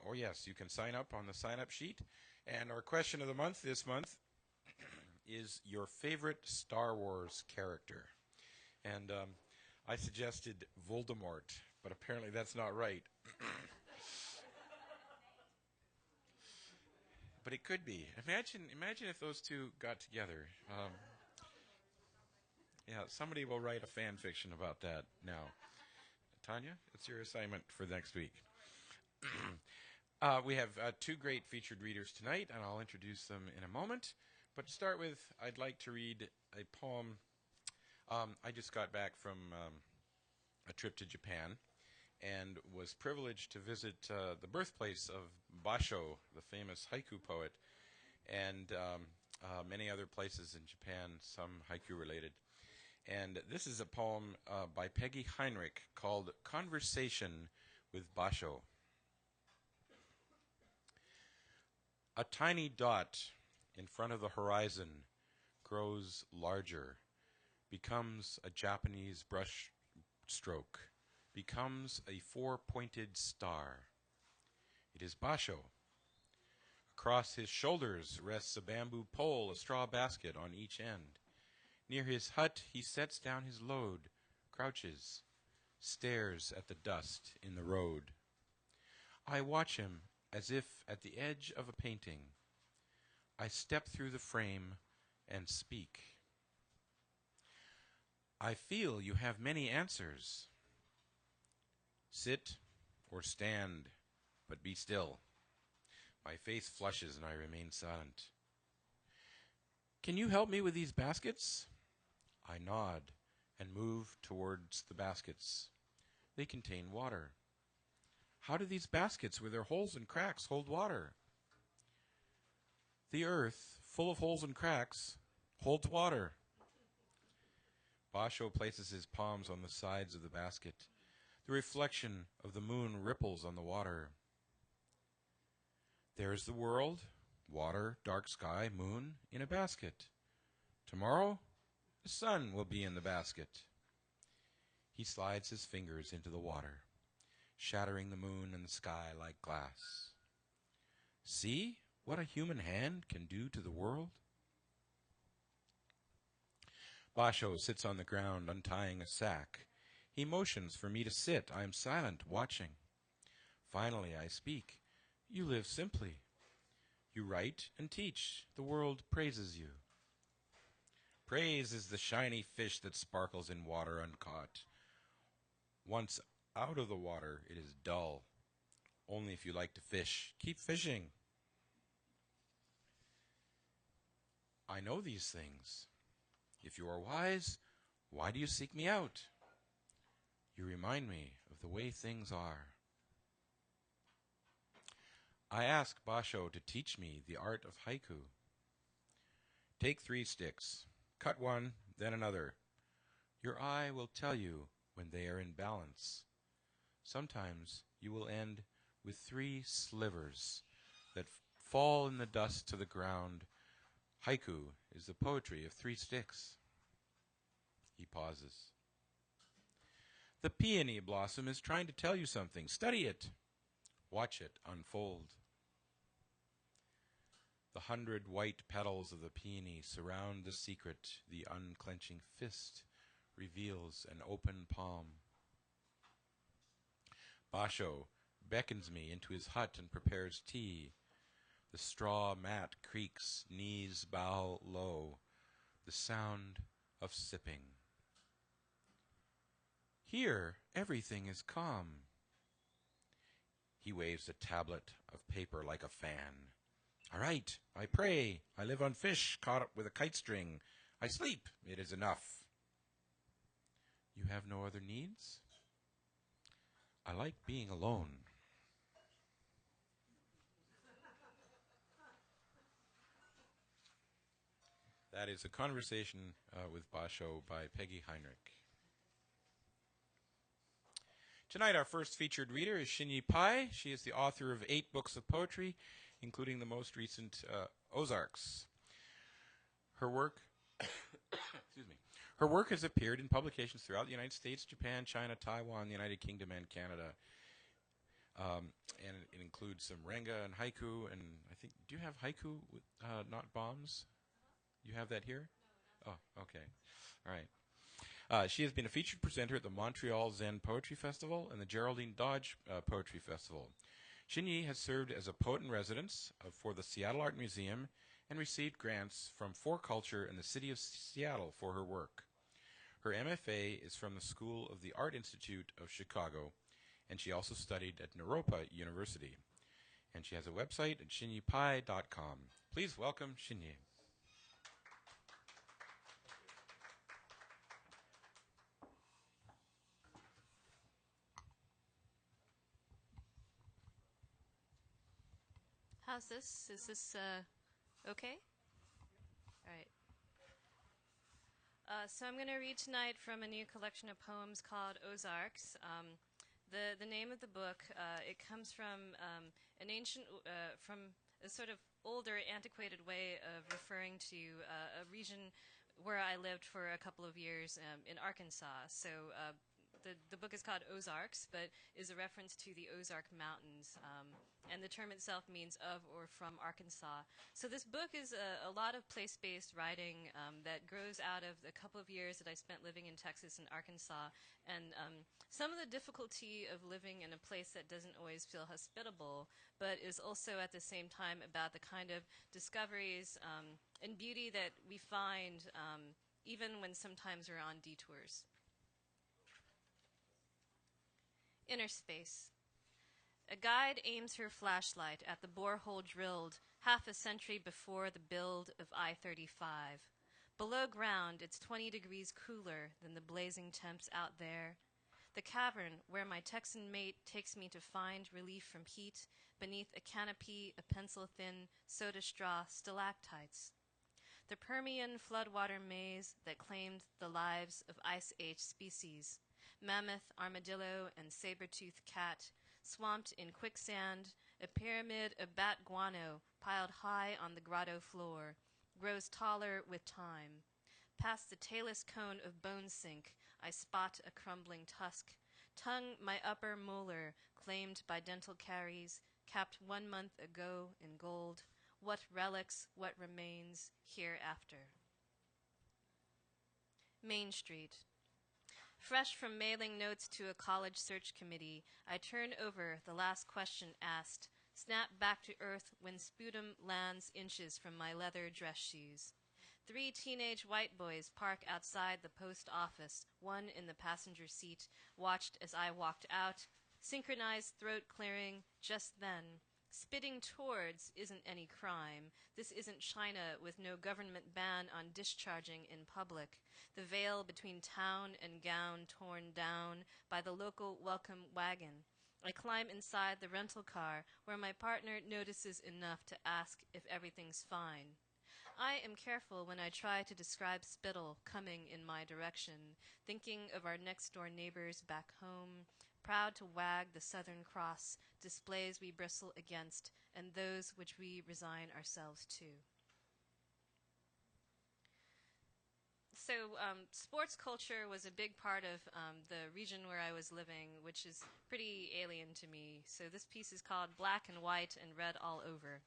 Oh, yes, you can sign up on the sign up sheet. And our question of the month this month is your favorite Star Wars character. And I suggested Voldemort, but apparently that's not right. But it could be. Imagine if those two got together. Yeah, somebody will write a fan fiction about that now. Tanya, it's your assignment for next week. We have two great featured readers tonight, and I'll introduce them in a moment. But to start with, I'd like to read a poem. I just got back from a trip to Japan and was privileged to visit the birthplace of Basho, the famous haiku poet, and many other places in Japan, some haiku related. And this is a poem by Peggy Heinrich called Conversation with Basho. A tiny dot in front of the horizon grows larger, becomes a Japanese brush stroke, becomes a four-pointed star. It is Basho. Across his shoulders rests a bamboo pole, a straw basket on each end. Near his hut he sets down his load, crouches, stares at the dust in the road. I watch him as if at the edge of a painting. I step through the frame and speak. I feel you have many answers. Sit or stand, but be still. My face flushes and I remain silent. Can you help me with these baskets? I nod and move towards the baskets. They contain water. How do these baskets with their holes and cracks hold water? The earth, full of holes and cracks, holds water. Basho places his palms on the sides of the basket. The reflection of the moon ripples on the water. There is the world, water, dark sky, moon, in a basket. Tomorrow, the sun will be in the basket. He slides his fingers into the water, shattering the moon and the sky like glass. See what a human hand can do to the world? Basho sits on the ground, untying a sack. He motions for me to sit. I am silent, watching. Finally, I speak. You live simply. You write and teach. The world praises you. Praise is the shiny fish that sparkles in water uncaught. Once out of the water, it is dull. Only if you like to fish. Keep fishing. I know these things. If you are wise, why do you seek me out? You remind me of the way things are. I ask Basho to teach me the art of haiku. Take 3 sticks. Cut one, then another. Your eye will tell you when they are in balance. Sometimes you will end with 3 slivers that fall in the dust to the ground. Haiku is the poetry of 3 sticks. He pauses. The peony blossom is trying to tell you something. Study it. Watch it unfold. The 100 white petals of the peony surround the secret. The unclenching fist reveals an open palm. Basho beckons me into his hut and prepares tea. The straw mat creaks, knees bow low. The sound of sipping. Here, everything is calm. He waves a tablet of paper like a fan. I write, I pray, I live on fish caught up with a kite string. I sleep, it is enough. You have no other needs? I like being alone. That is A Conversation with Basho by Peggy Heinrich. Tonight our first featured reader is Shinyi Pai. She is the author of 8 books of poetry, including the most recent Ozarks. Her work Her work has appeared in publications throughout the United States, Japan, China, Taiwan, the United Kingdom, and Canada. And it includes some renga and haiku, and I think, do you have haiku with not bombs? You have that here? Oh, okay. All right. She has been a featured presenter at the Montreal Zen Poetry Festival and the Geraldine Dodge Poetry Festival. Xinyi has served as a poet in residence for the Seattle Art Museum and received grants from For Culture and the City of Seattle for her work. Her MFA is from the School of the Art Institute of Chicago, and she also studied at Naropa University. And she has a website at xinyipai.com. Please welcome Xinyi. How's this? Is this okay? All right. So I'm going to read tonight from a new collection of poems called Ozarks. The name of the book it comes from an ancient from a sort of older, antiquated way of referring to a region where I lived for a couple of years in Arkansas. So the book is called Ozarks, but is a reference to the Ozark Mountains. And the term itself means of or from Arkansas. So this book is a lot of place-based writing that grows out of a couple of years that I spent living in Texas and Arkansas. And some of the difficulty of living in a place that doesn't always feel hospitable, but is also at the same time about the kind of discoveries and beauty that we find even when sometimes we're on detours. Inner space. A guide aims her flashlight at the borehole drilled half a century before the build of I-35. Below ground, it's 20 degrees cooler than the blazing temps out there. The cavern where my Texan mate takes me to find relief from heat beneath a canopy of pencil-thin soda straw stalactites. The Permian floodwater maze that claimed the lives of Ice Age species. Mammoth, armadillo, and saber-toothed cat, swamped in quicksand, a pyramid of bat guano piled high on the grotto floor, grows taller with time. Past the tailless cone of bone sink, I spot a crumbling tusk. Tongue my upper molar, claimed by dental caries, capped 1 month ago in gold. What relics, what remains hereafter. Main Street. Fresh from mailing notes to a college search committee, I turn over the last question asked, snap back to earth when sputum lands inches from my leather dress shoes. 3 teenage white boys park outside the post office, one in the passenger seat, watched as I walked out, synchronized throat clearing just then. Spitting towards isn't any crime. This isn't China with no government ban on discharging in public. The veil between town and gown torn down by the local welcome wagon. I climb inside the rental car where my partner notices enough to ask if everything's fine. I am careful when I try to describe spittle coming in my direction, thinking of our next-door neighbors back home, proud to wag the Southern Cross, displays we bristle against, and those which we resign ourselves to. So sports culture was a big part of the region where I was living, which is pretty alien to me. So this piece is called Black and White and Red All Over.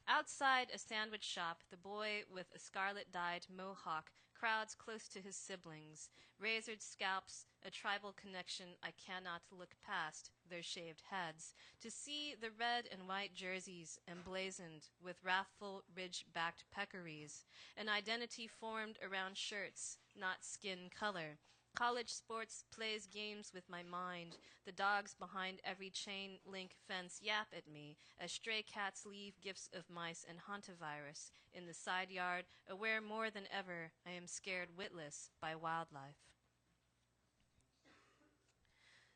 Outside a sandwich shop, the boy with a scarlet-dyed mohawk crowds close to his siblings, razored scalps, a tribal connection I cannot look past their shaved heads, to see the red and white jerseys emblazoned with wrathful ridge-backed peccaries, an identity formed around shirts, not skin color. College sports plays games with my mind. The dogs behind every chain link fence yap at me as stray cats leave gifts of mice and hantavirus in the side yard, aware more than ever I am scared witless by wildlife.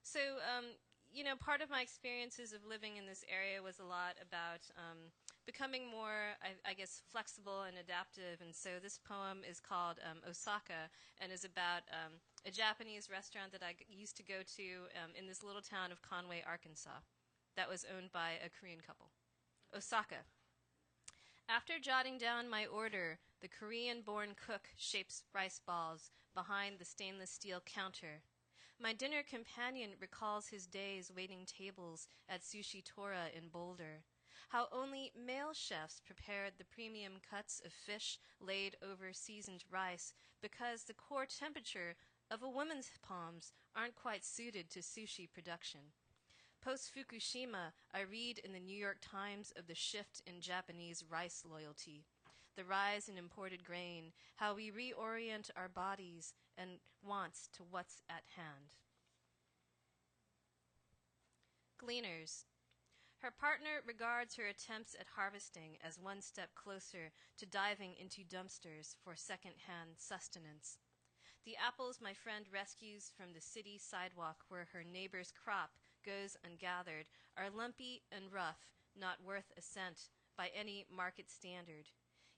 So, part of my experiences of living in this area was a lot about becoming more, I guess, flexible and adaptive. And so this poem is called Osaka and is about a Japanese restaurant that I used to go to in this little town of Conway, Arkansas, that was owned by a Korean couple. Osaka. After jotting down my order, the Korean-born cook shapes rice balls behind the stainless steel counter. My dinner companion recalls his days waiting tables at Sushi Tora in Boulder. How only male chefs prepared the premium cuts of fish laid over seasoned rice because the core temperature of a woman's palms aren't quite suited to sushi production. Post Fukushima, I read in the New York Times of the shift in Japanese rice loyalty, the rise in imported grain, how we reorient our bodies and wants to what's at hand. Gleaners. Her partner regards her attempts at harvesting as one step closer to diving into dumpsters for second-hand sustenance. The apples my friend rescues from the city sidewalk where her neighbor's crop goes ungathered are lumpy and rough, not worth a cent by any market standard.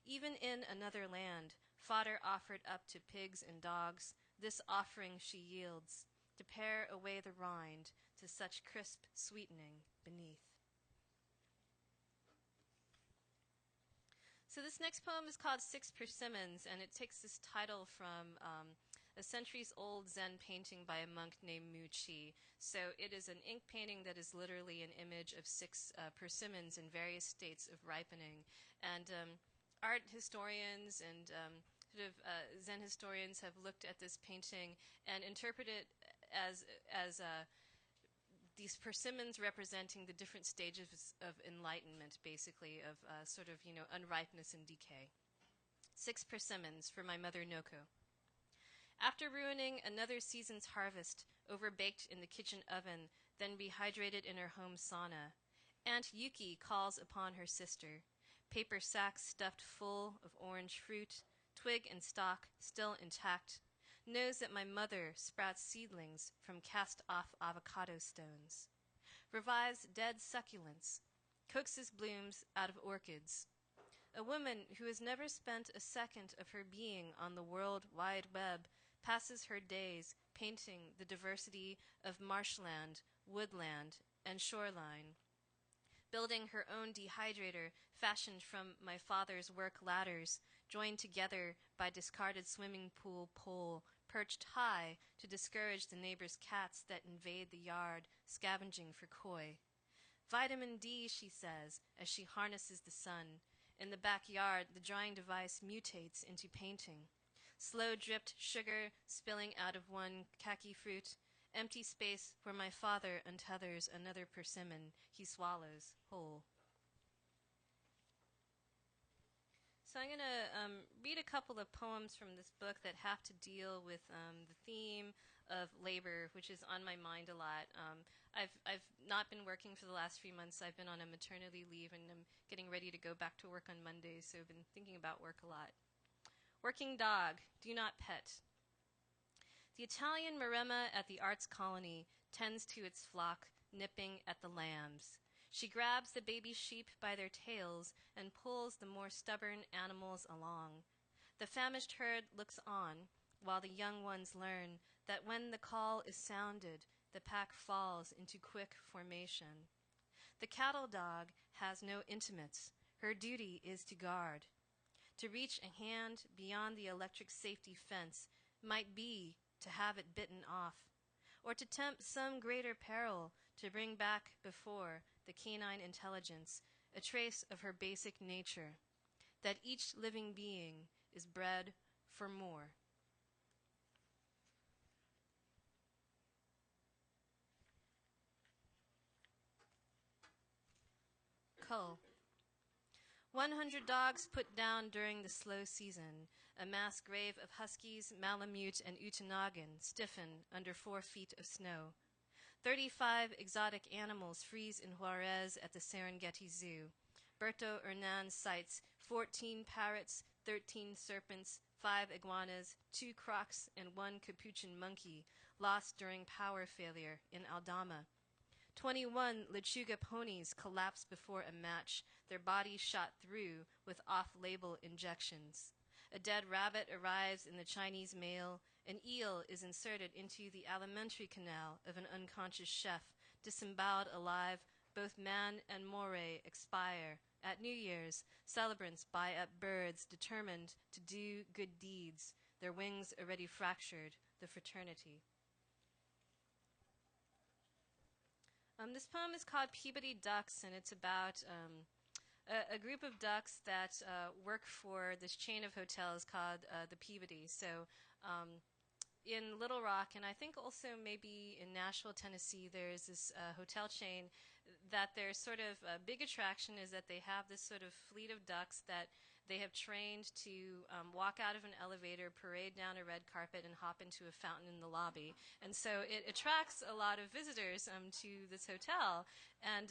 Even in another land, fodder offered up to pigs and dogs, this offering she yields, to pare away the rind to such crisp sweetening beneath. So this next poem is called Six Persimmons, and it takes this title from a centuries-old Zen painting by a monk named Mu Chi. So it is an ink painting that is literally an image of six persimmons in various states of ripening. And art historians and Zen historians have looked at this painting and interpreted it as these persimmons representing the different stages of enlightenment, basically, of unripeness and decay. Six persimmons for my mother Noko. After ruining another season's harvest, overbaked in the kitchen oven, then rehydrated in her home sauna, Aunt Yuki calls upon her sister. Paper sacks stuffed full of orange fruit, twig and stalk still intact, knows that my mother sprouts seedlings from cast-off avocado stones, revives dead succulents, coaxes blooms out of orchids. A woman who has never spent a second of her being on the World Wide Web passes her days painting the diversity of marshland, woodland, and shoreline, building her own dehydrator fashioned from my father's work ladders, joined together by discarded swimming pool pole, perched high to discourage the neighbor's cats that invade the yard, scavenging for koi. Vitamin D, she says, as she harnesses the sun. In the backyard, the drying device mutates into painting. Slow-dripped sugar spilling out of one khaki fruit, empty space where my father untethers another persimmon he swallows whole. So I'm going to read a couple of poems from this book that have to deal with the theme of labor, which is on my mind a lot. I've not been working for the last few months. I've been on a maternity leave, and I'm getting ready to go back to work on Monday, so I've been thinking about work a lot. Working dog, do not pet. The Italian Maremma at the Arts Colony tends to its flock, nipping at the lambs. She grabs the baby sheep by their tails and pulls the more stubborn animals along. The famished herd looks on, while the young ones learn that when the call is sounded, the pack falls into quick formation. The cattle dog has no intimates. Her duty is to guard. To reach a hand beyond the electric safety fence might be to have it bitten off, or to tempt some greater peril to bring back before the canine intelligence a trace of her basic nature, that each living being is bred for more. Cull. 100 dogs put down during the slow season, a mass grave of huskies, malamute, and Utonagan stiffen under 4 feet of snow. 35 exotic animals freeze in Juarez at the Serengeti Zoo. Berto Hernan cites 14 parrots, 13 serpents, 5 iguanas, 2 crocs, and 1 capuchin monkey lost during power failure in Aldama. 21 Lechuga ponies collapse before a match, their bodies shot through with off-label injections. A dead rabbit arrives in the Chinese mail. An eel is inserted into the alimentary canal of an unconscious chef. Disemboweled alive, both man and moray expire. At New Year's, celebrants buy up birds determined to do good deeds, their wings already fractured, the fraternity. This poem is called Peabody Ducks, and it's about a group of ducks that work for this chain of hotels called the Peabody. So in Little Rock, and I think also maybe in Nashville, Tennessee, there's this hotel chain that their sort of big attraction is that they have this sort of fleet of ducks that they have trained to walk out of an elevator, parade down a red carpet, and hop into a fountain in the lobby. And so it attracts a lot of visitors to this hotel. And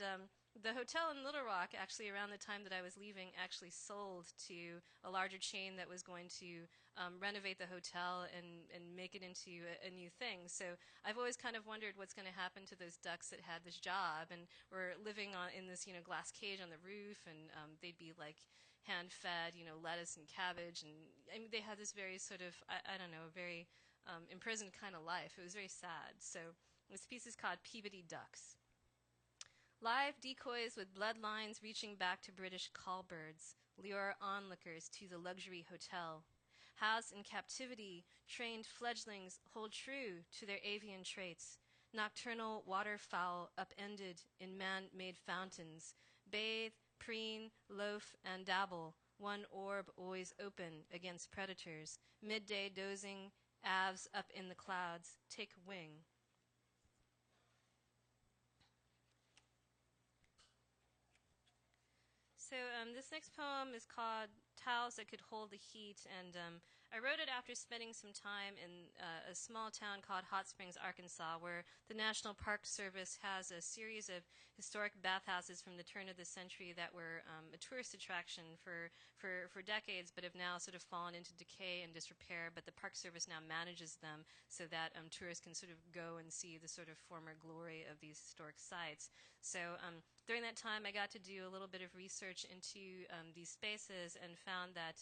the hotel in Little Rock, actually around the time that I was leaving, actually sold to a larger chain that was going to renovate the hotel and make it into a new thing. So I've always kind of wondered what's going to happen to those ducks that had this job and were living in this glass cage on the roof, and they'd be like hand-fed lettuce and cabbage, and I mean, they had this very sort of I don't know, very imprisoned kind of life. It was very sad. So this piece is called Peabody Ducks. Live decoys with bloodlines reaching back to British callbirds lure onlookers to the luxury hotel. Housed in captivity, trained fledglings hold true to their avian traits. Nocturnal waterfowl upended in man-made fountains, bathe, preen, loaf, and dabble, one orb always open against predators. Midday dozing, avs up in the clouds, take wing. So this next poem is called Towels That Could Hold the Heat, and I wrote it after spending some time in a small town called Hot Springs, Arkansas, where the National Park Service has a series of historic bathhouses from the turn of the century that were a tourist attraction for decades, but have now sort of fallen into decay and disrepair. But the Park Service now manages them so that tourists can sort of go and see the sort of former glory of these historic sites. So during that time, I got to do a little bit of research into these spaces and found that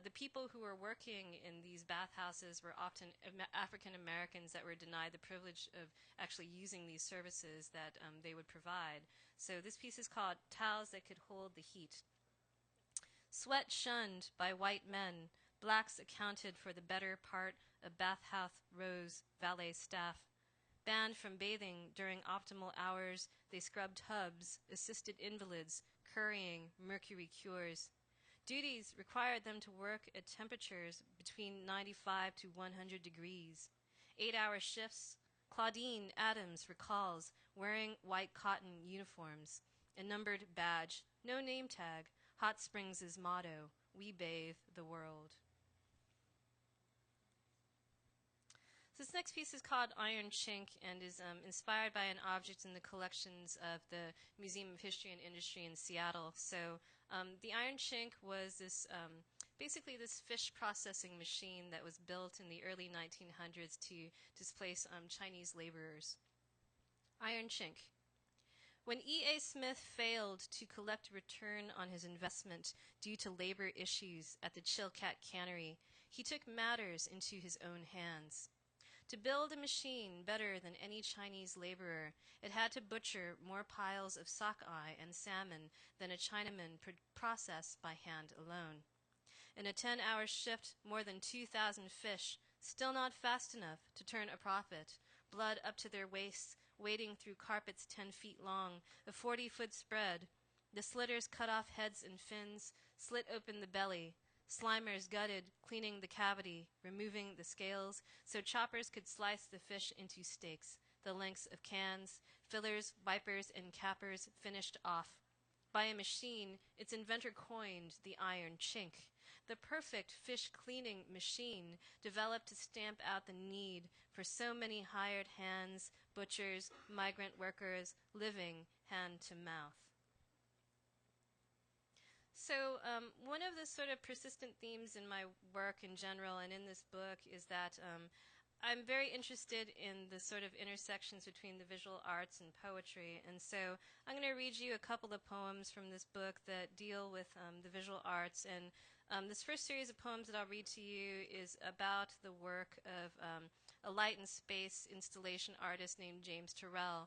the people who were working in these bathhouses were often African Americans that were denied the privilege of actually using these services that they would provide. So this piece is called Towels That Could Hold the Heat. Sweat shunned by white men, blacks accounted for the better part of bathhouse rows valet staff. Banned from bathing during optimal hours, they scrubbed hubs, assisted invalids, currying mercury cures. Duties required them to work at temperatures between 95 to 100 degrees. 8-hour shifts. Claudine Adams recalls wearing white cotton uniforms. A numbered badge, no name tag. Hot Springs' motto, we bathe the world. This next piece is called Iron Chink and is inspired by an object in the collections of the Museum of History and Industry in Seattle. So the Iron Chink was this basically this fish processing machine that was built in the early 1900s to displace Chinese laborers. Iron Chink. When E.A. Smith failed to collect a return on his investment due to labor issues at the Chilkat Cannery, he took matters into his own hands. To build a machine better than any Chinese laborer, it had to butcher more piles of sockeye and salmon than a Chinaman process by hand alone. In a 10-hour shift, more than 2,000 fish, still not fast enough to turn a profit, blood up to their waists, wading through carpets 10 feet long, a 40-foot spread. The slitters cut off heads and fins, slit open the belly. Slimers gutted, cleaning the cavity, removing the scales, so choppers could slice the fish into steaks, the lengths of cans, fillers, wipers, and cappers finished off. By a machine, its inventor coined the Iron Chink, the perfect fish-cleaning machine developed to stamp out the need for so many hired hands, butchers, migrant workers, living hand to mouth. So one of the sort of persistent themes in my work in general and in this book is that I'm very interested in the sort of intersections between the visual arts and poetry. And so I'm going to read you a couple of poems from this book that deal with the visual arts. And this first series of poems that I'll read to you is about the work of a light and space installation artist named James Turrell.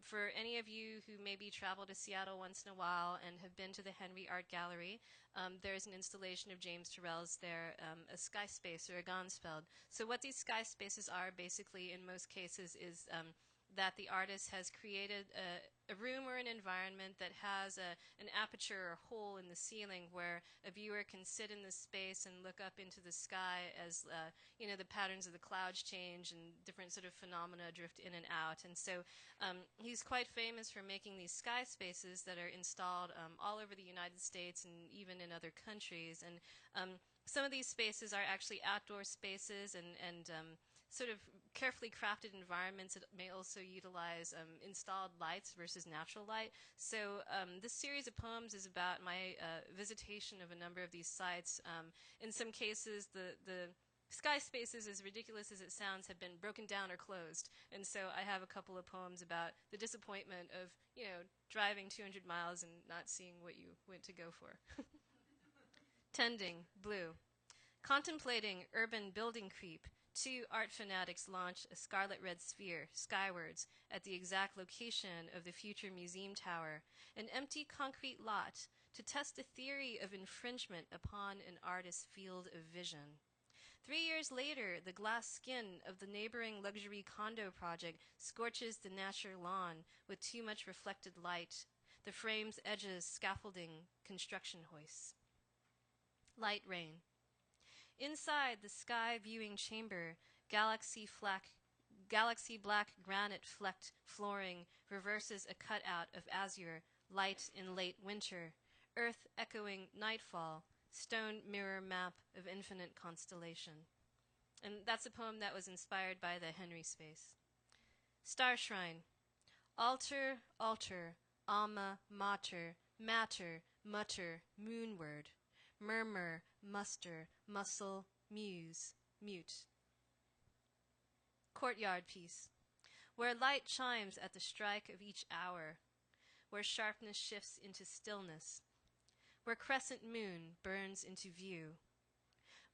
For any of you who maybe travel to Seattle once in a while and have been to the Henry Art Gallery, there's an installation of James Turrell's there, a sky space or a Ganzfeld. So what these sky spaces are basically in most cases is that the artist has created a room or an environment that has an aperture or hole in the ceiling where a viewer can sit in this space and look up into the sky as the patterns of the clouds change and different sort of phenomena drift in and out. And so he's quite famous for making these sky spaces that are installed all over the United States and even in other countries. And some of these spaces are actually outdoor spaces and sort of carefully crafted environments that may also utilize installed lights versus natural light. So this series of poems is about my visitation of a number of these sites. In some cases, the sky spaces, as ridiculous as it sounds, have been broken down or closed. And so I have a couple of poems about the disappointment of, driving 200 miles and not seeing what you went to go for. Tending, blue. Contemplating urban building creep, two art fanatics launch a scarlet red sphere skywards at the exact location of the future museum tower, an empty concrete lot, to test the theory of infringement upon an artist's field of vision. 3 years later, the glass skin of the neighboring luxury condo project scorches the natural lawn with too much reflected light, the frame's edges scaffolding construction hoists. Light rain. Inside the sky viewing chamber, galaxy black granite flecked flooring reverses a cutout of azure, light in late winter, earth echoing nightfall, stone mirror map of infinite constellation. And that's a poem that was inspired by the Henry space. Star Shrine. Altar, altar, alma, mater, matter, mutter, moonward. Murmur, muster, muscle, muse, mute. Courtyard piece. Where light chimes at the strike of each hour, where sharpness shifts into stillness, where crescent moon burns into view,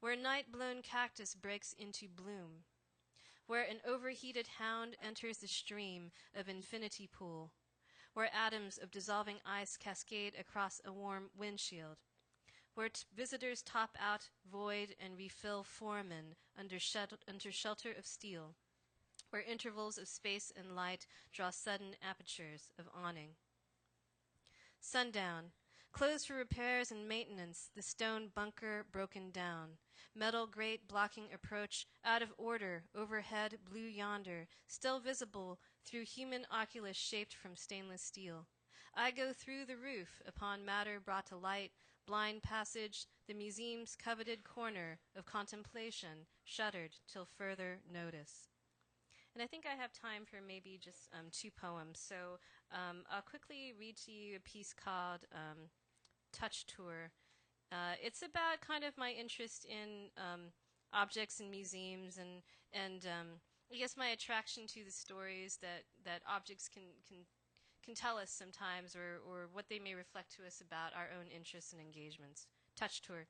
where night-blown cactus breaks into bloom, where an overheated hound enters the stream of infinity pool, where atoms of dissolving ice cascade across a warm windshield, where visitors top out, void, and refill foremen under shelter of steel, where intervals of space and light draw sudden apertures of awning. Sundown. Closed for repairs and maintenance, the stone bunker broken down. Metal grate blocking approach, out of order, overhead, blue yonder, still visible through human oculus shaped from stainless steel. I go through the roof upon matter brought to light, blind passage, the museum's coveted corner of contemplation, shuttered till further notice. And I think I have time for maybe just 2 poems. So I'll quickly read to you a piece called Touch Tour. It's about kind of my interest in objects and museums and I guess my attraction to the stories that objects can tell us sometimes, or what they may reflect to us about our own interests and engagements. Touch Tour.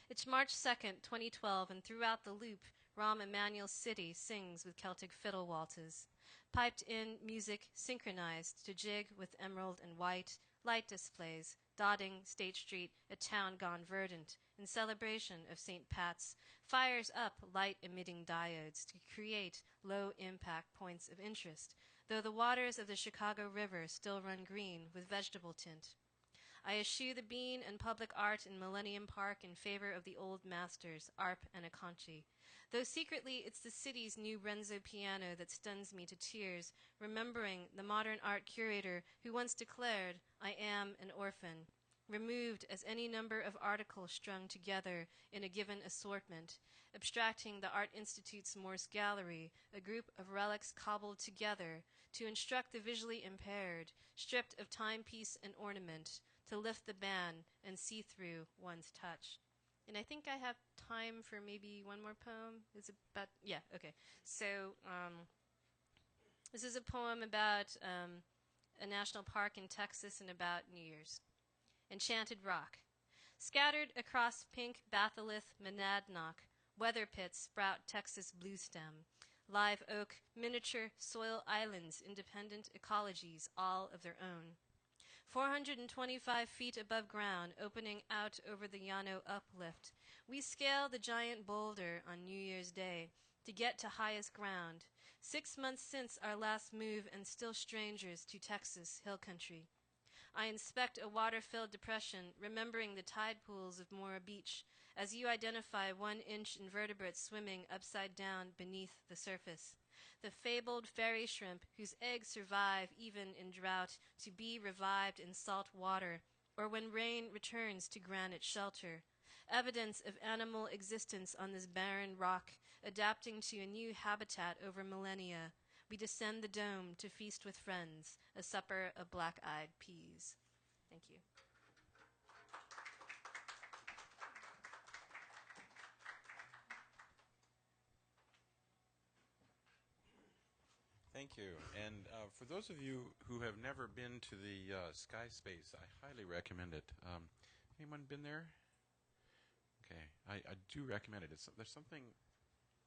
It's March 2nd, 2012, and throughout the loop, Rahm Emanuel City sings with Celtic fiddle waltzes. Piped in music synchronized to jig with emerald and white, light displays, dotting State Street, a town gone verdant, in celebration of St. Pat's, fires up light-emitting diodes to create low-impact points of interest, though the waters of the Chicago River still run green with vegetable tint. I eschew the bean and public art in Millennium Park in favor of the old masters, Arp and Aconchi. Though secretly it's the city's new Renzo piano that stuns me to tears, remembering the modern art curator who once declared, I am an orphan, removed as any number of articles strung together in a given assortment, abstracting the Art Institute's Morse Gallery, a group of relics cobbled together to instruct the visually impaired, stripped of timepiece and ornament, to lift the ban and see through one's touch. And I think I have time for maybe one more poem. Is it about, yeah, okay. So this is a poem about a national park in Texas and about New Year's. Enchanted Rock. Scattered across pink batholith monadnock, weather pits sprout Texas bluestem, live oak, miniature soil islands, independent ecologies, all of their own. 425 feet above ground, opening out over the Llano uplift, we scale the giant boulder on New Year's Day to get to highest ground, 6 months since our last move and still strangers to Texas hill country. I inspect a water-filled depression, remembering the tide pools of Mora Beach, as you identify 1-inch invertebrates swimming upside down beneath the surface. The fabled fairy shrimp, whose eggs survive even in drought to be revived in salt water, or when rain returns to granite shelter. Evidence of animal existence on this barren rock, adapting to a new habitat over millennia. We descend the dome to feast with friends, a supper of black-eyed peas. Thank you. Thank you. And for those of you who have never been to the Sky Space, I highly recommend it. Anyone been there? Okay, I do recommend it. There's something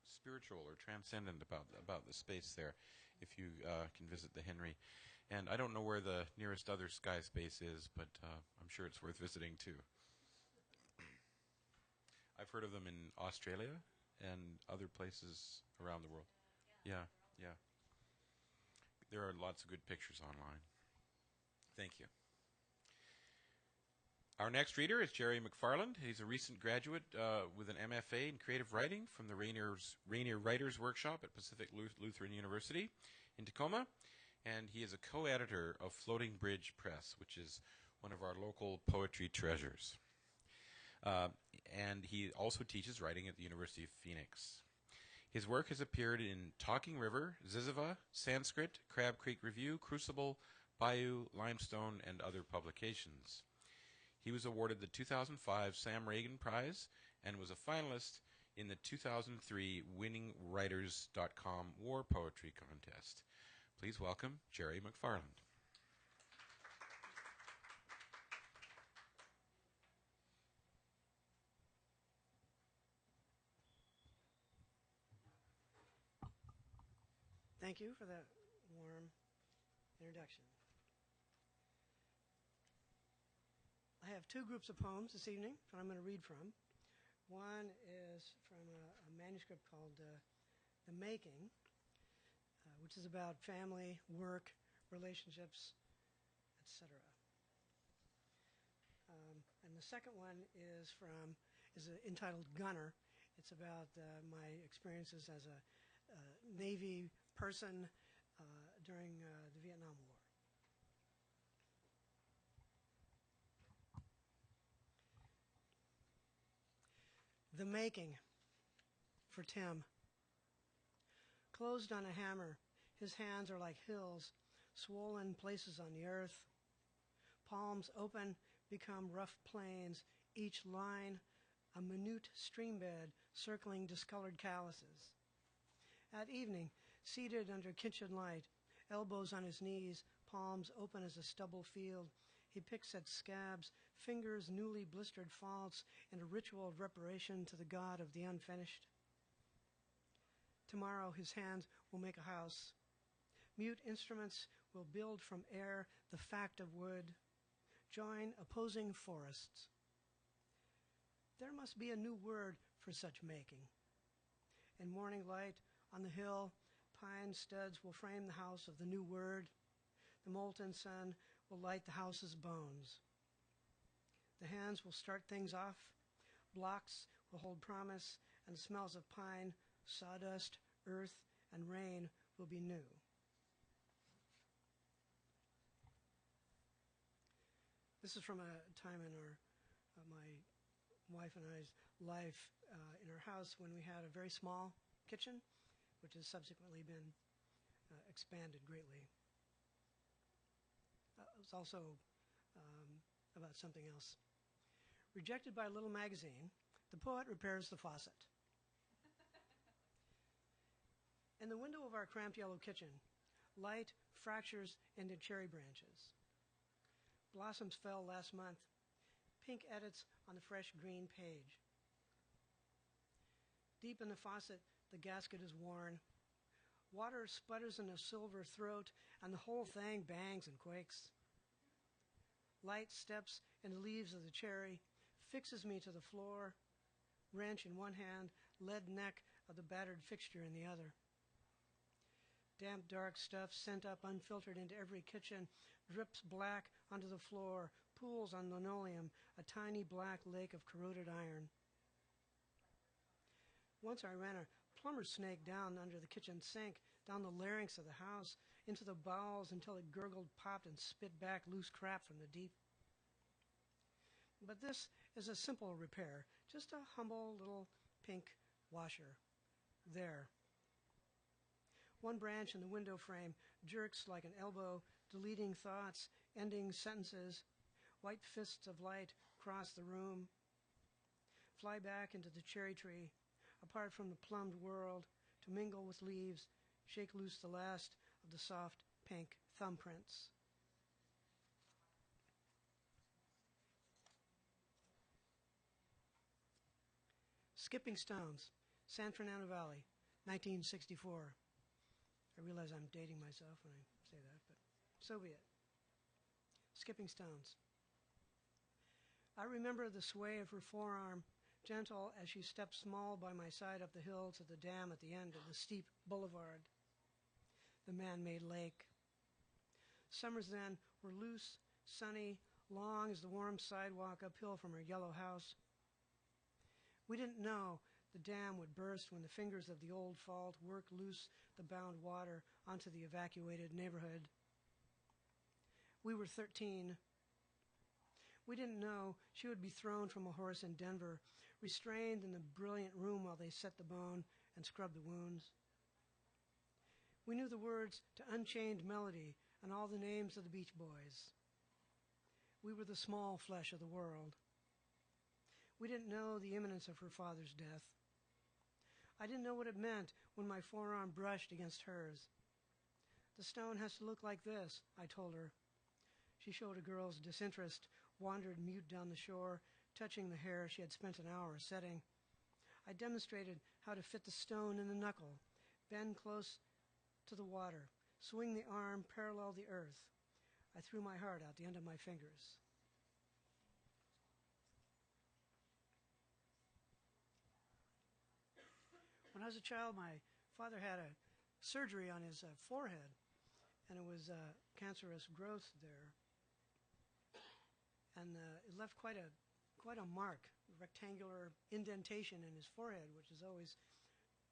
spiritual or transcendent about the space there, if you can visit the Henry. And I don't know where the nearest other Sky Space is, but I'm sure it's worth visiting too. I've heard of them in Australia and other places around the world. Yeah, yeah. There are lots of good pictures online. Thank you. Our next reader is Jerry McFarland. He's a recent graduate with an MFA in creative writing from the Rainier Writers Workshop at Pacific Lutheran University in Tacoma. And he is a co-editor of Floating Bridge Press, which is one of our local poetry treasures. And he also teaches writing at the University of Phoenix. His work has appeared in Talking River, Ziziva, Sanskrit, Crab Creek Review, Crucible, Bayou, Limestone, and other publications. He was awarded the 2005 Sam Reagan Prize and was a finalist in the 2003 WinningWriters.com War Poetry Contest. Please welcome Jerry McFarland. Thank you for that warm introduction. I have two groups of poems this evening that I'm going to read from. One is from a manuscript called The Making, which is about family, work, relationships, etc. And the second one is entitled Gunner. It's about my experiences as a Navy person during the Vietnam War. The Making, for Tim. Closed on a hammer, his hands are like hills, swollen places on the earth. Palms open become rough plains, each line a minute streambed circling discolored calluses. At evening, seated under kitchen light, elbows on his knees, palms open as a stubble field, he picks at scabs, fingers newly blistered faults, in a ritual of reparation to the god of the unfinished. Tomorrow his hands will make a house. Mute instruments will build from air the fact of wood, join opposing forests. There must be a new word for such making. In morning light on the hill, pine studs will frame the house of the new word. The molten sun will light the house's bones. The hands will start things off. Blocks will hold promise, and the smells of pine, sawdust, earth, and rain will be new. This is from a time in my wife and I's life in our house when we had a very small kitchen, which has subsequently been expanded greatly. It's also about something else. Rejected by a little magazine, the poet repairs the faucet. In the window of our cramped yellow kitchen, light fractures into cherry branches. Blossoms fell last month, pink edits on the fresh green page. Deep in the faucet, the gasket is worn. Water sputters in a silver throat, and the whole thing bangs and quakes. Light steps in the leaves of the cherry, fixes me to the floor, wrench in one hand, lead neck of the battered fixture in the other. Damp, dark stuff sent up unfiltered into every kitchen, drips black onto the floor, pools on linoleum, a tiny black lake of corroded iron. Once I ran a plumber snake down under the kitchen sink, down the larynx of the house, into the bowels until it gurgled, popped, and spit back loose crap from the deep. But this is a simple repair, just a humble little pink washer. There. One branch in the window frame jerks like an elbow, deleting thoughts, ending sentences. White fists of light cross the room, fly back into the cherry tree, apart from the plumbed world, to mingle with leaves, shake loose the last of the soft pink thumbprints. Skipping Stones, San Fernando Valley, 1964. I realize I'm dating myself when I say that, but so be it. Skipping Stones. I remember the sway of her forearm, gentle as she stepped small by my side up the hill to the dam at the end of the steep boulevard, the man-made lake. Summers then were loose, sunny, long as the warm sidewalk uphill from her yellow house. We didn't know the dam would burst when the fingers of the old fault worked loose the bound water onto the evacuated neighborhood. We were 13. We didn't know she would be thrown from a horse in Denver, restrained in the brilliant room while they set the bone and scrubbed the wounds. We knew the words to Unchained Melody and all the names of the Beach Boys. We were the small flesh of the world. We didn't know the imminence of her father's death. I didn't know what it meant when my forearm brushed against hers. The stone has to look like this, I told her. She showed a girl's disinterest, wandered mute down the shore, touching the hair she had spent an hour setting. I demonstrated how to fit the stone in the knuckle, bend close to the water, swing the arm parallel the earth. I threw my heart out the end of my fingers. When I was a child, my father had a surgery on his forehead, and it was cancerous growth there. And it left quite a mark, a rectangular indentation in his forehead, which is always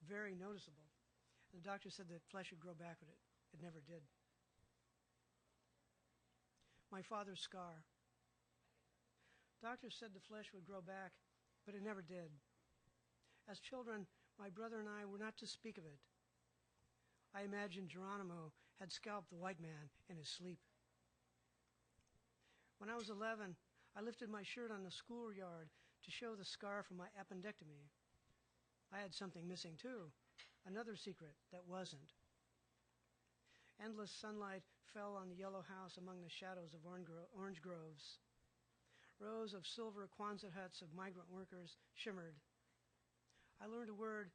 very noticeable. And the doctor said that flesh would grow back, but it never did. My father's scar. Doctors said the flesh would grow back, but it never did. As children, my brother and I were not to speak of it. I imagined Geronimo had scalped the white man in his sleep. When I was 11, I lifted my shirt on the schoolyard to show the scar from my appendectomy. I had something missing too, another secret that wasn't. Endless sunlight fell on the yellow house among the shadows of orange groves. Rows of silver Quonset huts of migrant workers shimmered. I learned a word,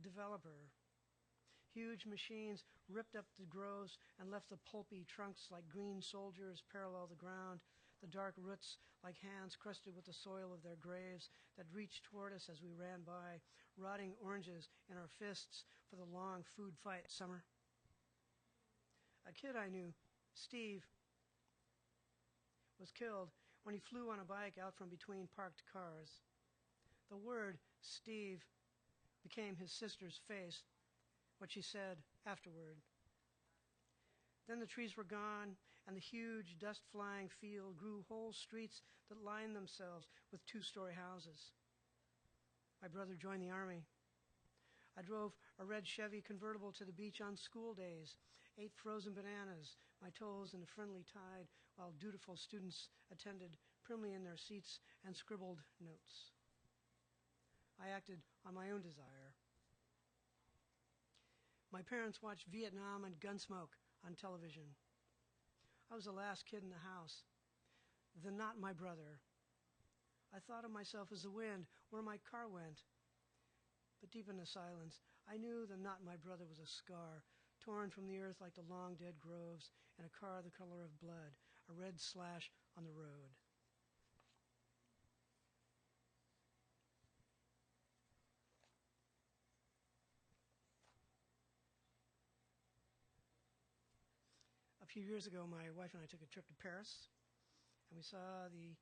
developer. Huge machines ripped up the groves and left the pulpy trunks like green soldiers parallel the ground, the dark roots like hands crusted with the soil of their graves that reached toward us as we ran by, rotting oranges in our fists for the long food fight summer. A kid I knew, Steve, was killed when he flew on a bike out from between parked cars. The word Steve became his sister's face, what she said afterward. Then the trees were gone, and the huge dust-flying field grew whole streets that lined themselves with two-story houses. My brother joined the Army. I drove a red Chevy convertible to the beach on school days, ate frozen bananas, my toes in a friendly tide, while dutiful students attended primly in their seats and scribbled notes. I acted on my own desire. My parents watched Vietnam and Gunsmoke on television. I was the last kid in the house, the not my brother. I thought of myself as the wind, where my car went. But deep in the silence, I knew the not my brother was a scar, torn from the earth like the long dead groves, and a car the color of blood, a red slash on the road. few years ago, my wife and I took a trip to Paris, and we saw the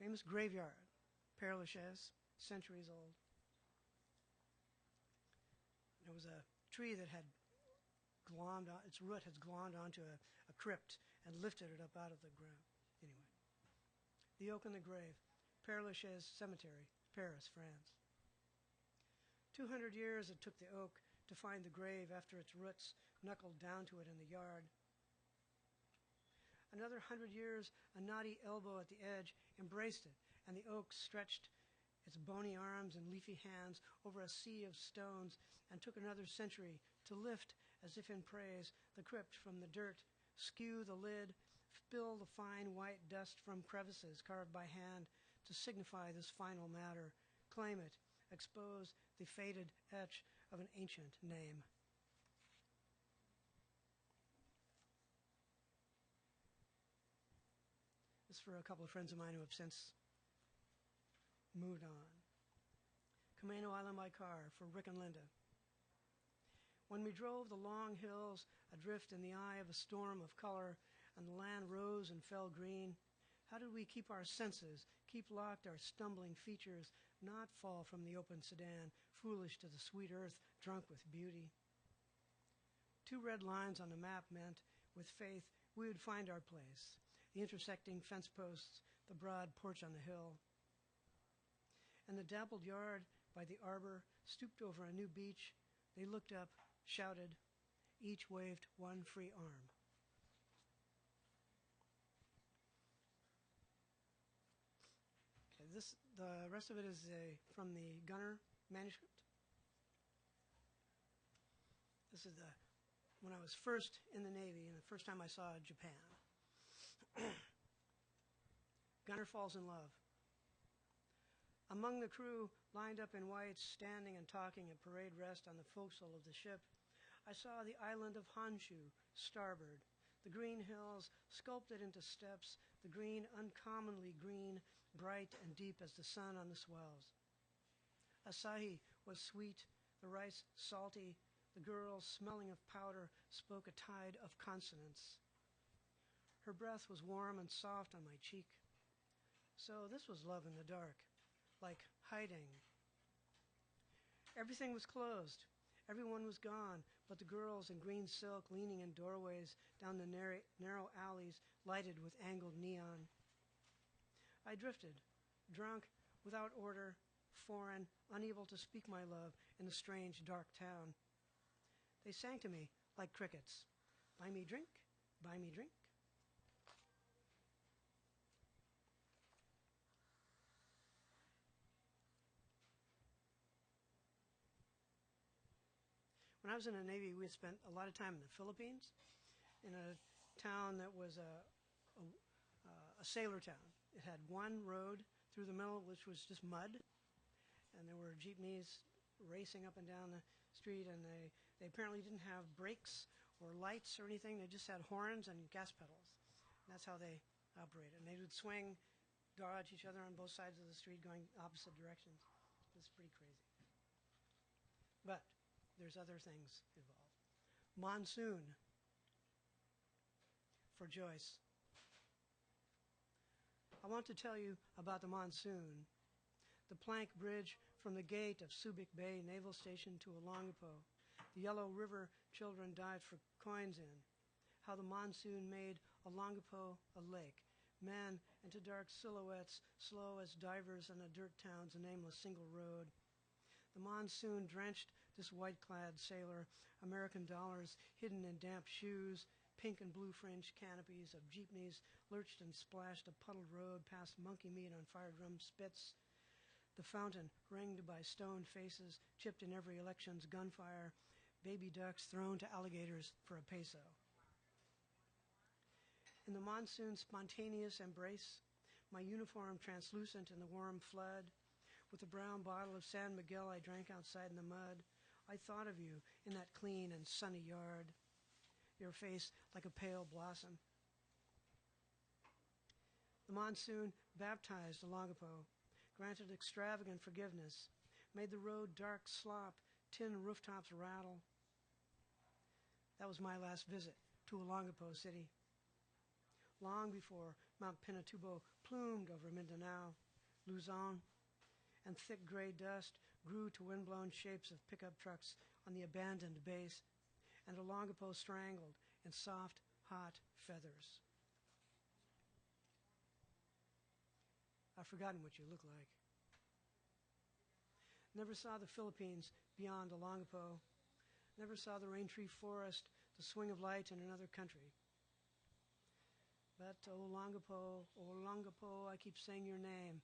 famous graveyard, Père Lachaise, centuries old. There was a tree that had glommed on, its root had glommed onto a crypt and lifted it up out of the ground. Anyway, the oak and the grave, Père Lachaise Cemetery, Paris, France. 200 years it took the oak to find the grave after its roots knuckled down to it in the yard. Another 100 years, a knotty elbow at the edge embraced it, and the oak stretched its bony arms and leafy hands over a sea of stones, and took another century to lift, as if in praise, the crypt from the dirt, skew the lid, spill the fine white dust from crevices carved by hand to signify this final matter, claim it, expose the faded etch of an ancient name. This is for a couple of friends of mine who have since moved on. Camino Island by car for Rick and Linda. When we drove the long hills, adrift in the eye of a storm of color, and the land rose and fell green, how did we keep our senses, keep locked our stumbling features, not fall from the open sedan, foolish to the sweet earth, drunk with beauty? 2 red lines on the map meant, with faith, we would find our place, the intersecting fence posts, the broad porch on the hill. And the dappled yard by the arbor stooped over a new beach. They looked up, shouted, each waved one free arm. Okay, the rest of it is from the Gunner manuscript. This is when I was first in the Navy and the first time I saw Japan. Gunner falls in love. Among the crew, lined up in whites, standing and talking at parade rest on the forecastle of the ship, I saw the island of Honshu, starboard, the green hills sculpted into steps, the green uncommonly green, bright and deep as the sun on the swells. Asahi was sweet, the rice salty, the girl, smelling of powder, spoke a tide of consonants. Her breath was warm and soft on my cheek. So this was love in the dark, like hiding. Everything was closed. Everyone was gone, but the girls in green silk leaning in doorways down the narrow alleys lighted with angled neon. I drifted, drunk, without order, foreign, unable to speak my love in the strange, dark town. They sang to me like crickets. Buy me drink, buy me drink. When I was in the Navy, we spent a lot of time in the Philippines, in a town that was a sailor town. It had one road through the middle, which was just mud, and there were jeepneys racing up and down the street, and they apparently didn't have brakes or lights or anything. They just had horns and gas pedals. And that's how they operated. And they would swing, dodge each other on both sides of the street going opposite directions. It's pretty crazy. But there's other things involved. Monsoon for Joyce. I want to tell you about the monsoon, the plank bridge from the gate of Subic Bay Naval Station to Olongapo. The Yellow River children died for coins in. How the monsoon made Olongapo a lake, men into dark silhouettes, slow as divers in a dirt town's nameless single road. The monsoon drenched this white-clad sailor, American dollars hidden in damp shoes, pink and blue fringed canopies of jeepneys lurched and splashed a puddled road past monkey meat on fire drum spits. The fountain ringed by stone faces, chipped in every election's gunfire, baby ducks thrown to alligators for a peso. In the monsoon's spontaneous embrace, my uniform translucent in the warm flood, with the brown bottle of San Miguel I drank outside in the mud, I thought of you in that clean and sunny yard, your face like a pale blossom. The monsoon baptized Olongapo, granted extravagant forgiveness, made the road dark slop, tin rooftops rattle. That was my last visit to Olongapo City. Long before Mount Pinatubo plumed over Mindanao, Luzon, and thick gray dust grew to windblown shapes of pickup trucks on the abandoned base, and Olongapo strangled in soft, hot feathers. I've forgotten what you look like. Never saw the Philippines beyond Olongapo. Never saw the rain tree forest, the swing of light in another country. But Olongapo, Olongapo, I keep saying your name.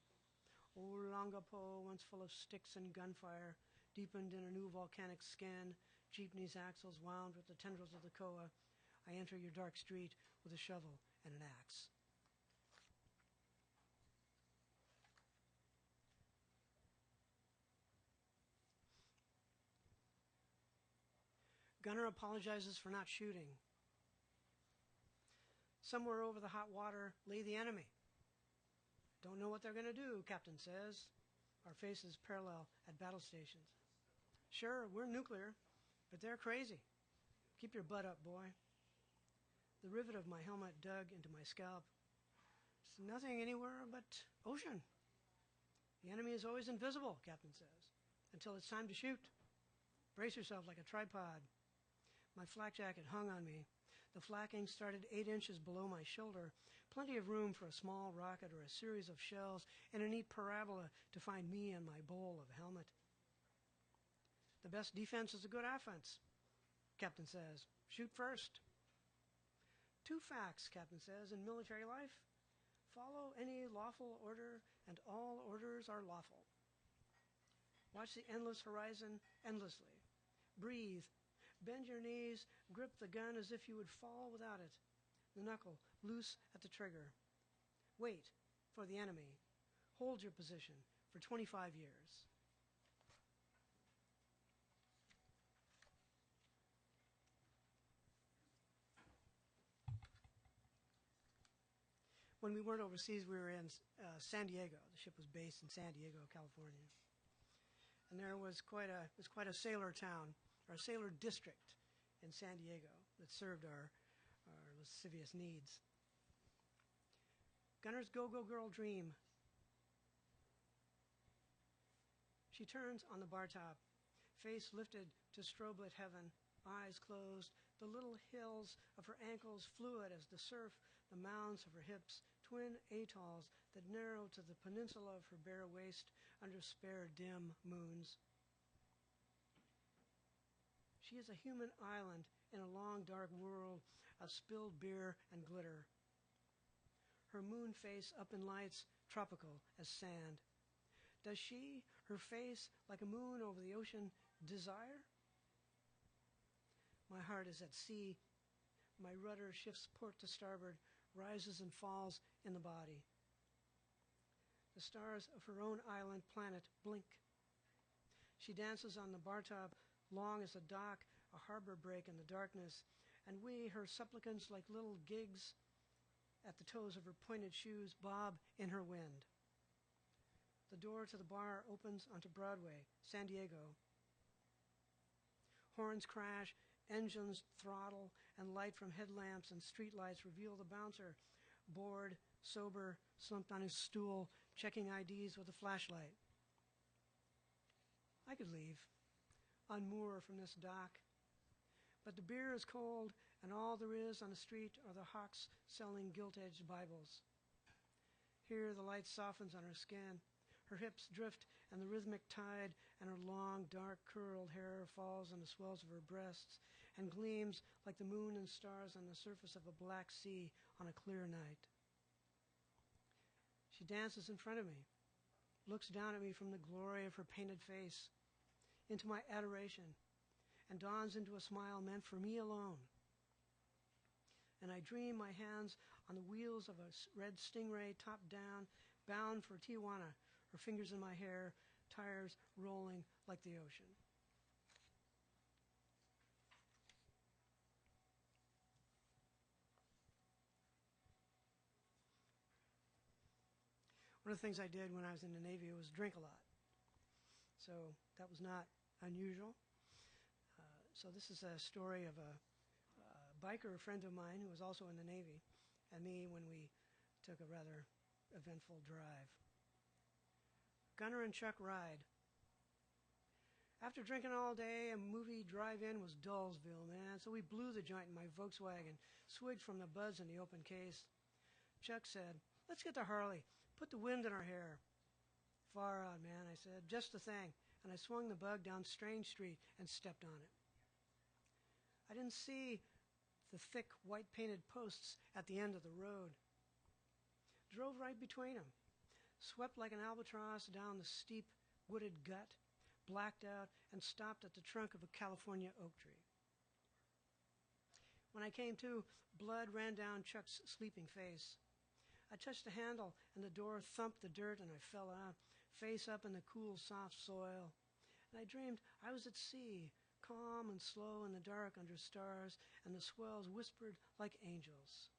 Olongapo, once full of sticks and gunfire, deepened in a new volcanic skin, jeepney's axles wound with the tendrils of the koa, I enter your dark street with a shovel and an axe. Gunner apologizes for not shooting. Somewhere over the hot water lay the enemy. Don't know what they're going to do, Captain says. Our faces parallel at battle stations. Sure, we're nuclear, but they're crazy. Keep your butt up, boy. The rivet of my helmet dug into my scalp. There's nothing anywhere but ocean. The enemy is always invisible, Captain says, until it's time to shoot. Brace yourself like a tripod. My flak jacket hung on me. The flacking started 8 inches below my shoulder, plenty of room for a small rocket or a series of shells, and a neat parabola to find me and my bowl of helmet. The best defense is a good offense, Captain says. Shoot first. 2 facts, Captain says, in military life. Follow any lawful order, and all orders are lawful. Watch the endless horizon endlessly. Breathe. Bend your knees, grip the gun as if you would fall without it. The knuckle loose at the trigger. Wait for the enemy. Hold your position for 25 years. When we weren't overseas, we were in San Diego. The ship was based in San Diego, California. And there was quite a sailor town, or a sailor district in San Diego that served our lascivious needs. Gunner's go-go girl dream. She turns on the bar top, face lifted to strobe-lit heaven, eyes closed, the little hills of her ankles fluid as the surf, the mounds of her hips, twin atolls that narrow to the peninsula of her bare waist under spare dim moons. She is a human island in a long dark world of spilled beer and glitter. Her moon face up in lights, tropical as sand. Does she, her face like a moon over the ocean, desire? My heart is at sea. My rudder shifts port to starboard, rises and falls in the body. The stars of her own island planet blink. She dances on the bar top, long as a dock, a harbor break in the darkness, and we, her supplicants, like little gigs at the toes of her pointed shoes, bob in her wind. The door to the bar opens onto Broadway, San Diego. Horns crash, engines throttle, and light from headlamps and streetlights reveal the bouncer, bored, sober, slumped on his stool, checking IDs with a flashlight. I could leave, unmoor from this dock. But the beer is cold, and all there is on the street are the hawks selling gilt-edged Bibles. Here the light softens on her skin. Her hips drift, and the rhythmic tide and her long, dark, curled hair falls on the swells of her breasts and gleams like the moon and stars on the surface of a black sea on a clear night. She dances in front of me, looks down at me from the glory of her painted face, into my adoration, and dawns into a smile meant for me alone. And I dream my hands on the wheels of a red Stingray, top down, bound for Tijuana, her fingers in my hair, tires rolling like the ocean. One of the things I did when I was in the Navy was drink a lot. So that was not unusual. So this is a story of a biker friend of mine who was also in the Navy, and me when we took a rather eventful drive. Gunner and Chuck ride. After drinking all day, a movie drive-in was Dullsville, man, so we blew the joint in my Volkswagen, swigged from the buds in the open case. Chuck said, "Let's get to Harley. Put the wind in our hair." "Far out, man," I said. "Just the thing." And I swung the bug down Strange Street and stepped on it. I didn't see the thick, white-painted posts at the end of the road. Drove right between them, swept like an albatross down the steep, wooded gut, blacked out, and stopped at the trunk of a California oak tree. When I came to, blood ran down Chuck's sleeping face. I touched the handle, and the door thumped the dirt, and I fell out, face up in the cool, soft soil. And I dreamed I was at sea, calm and slow in the dark under stars, and the swells whispered like angels.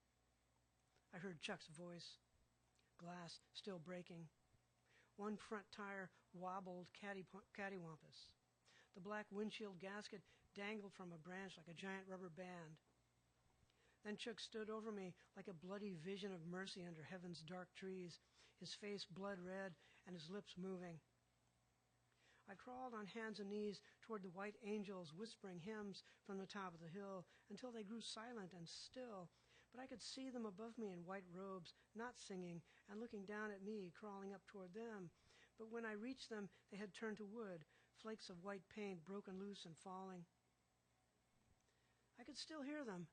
I heard Chuck's voice, glass still breaking. One front tire wobbled cattywampus. The black windshield gasket dangled from a branch like a giant rubber band. Then Chuck stood over me like a bloody vision of mercy under heaven's dark trees, his face blood red and his lips moving. I crawled on hands and knees toward the white angels whispering hymns from the top of the hill until they grew silent and still, but I could see them above me in white robes, not singing, and looking down at me, crawling up toward them. But when I reached them, they had turned to wood, flakes of white paint broken loose and falling. I could still hear them,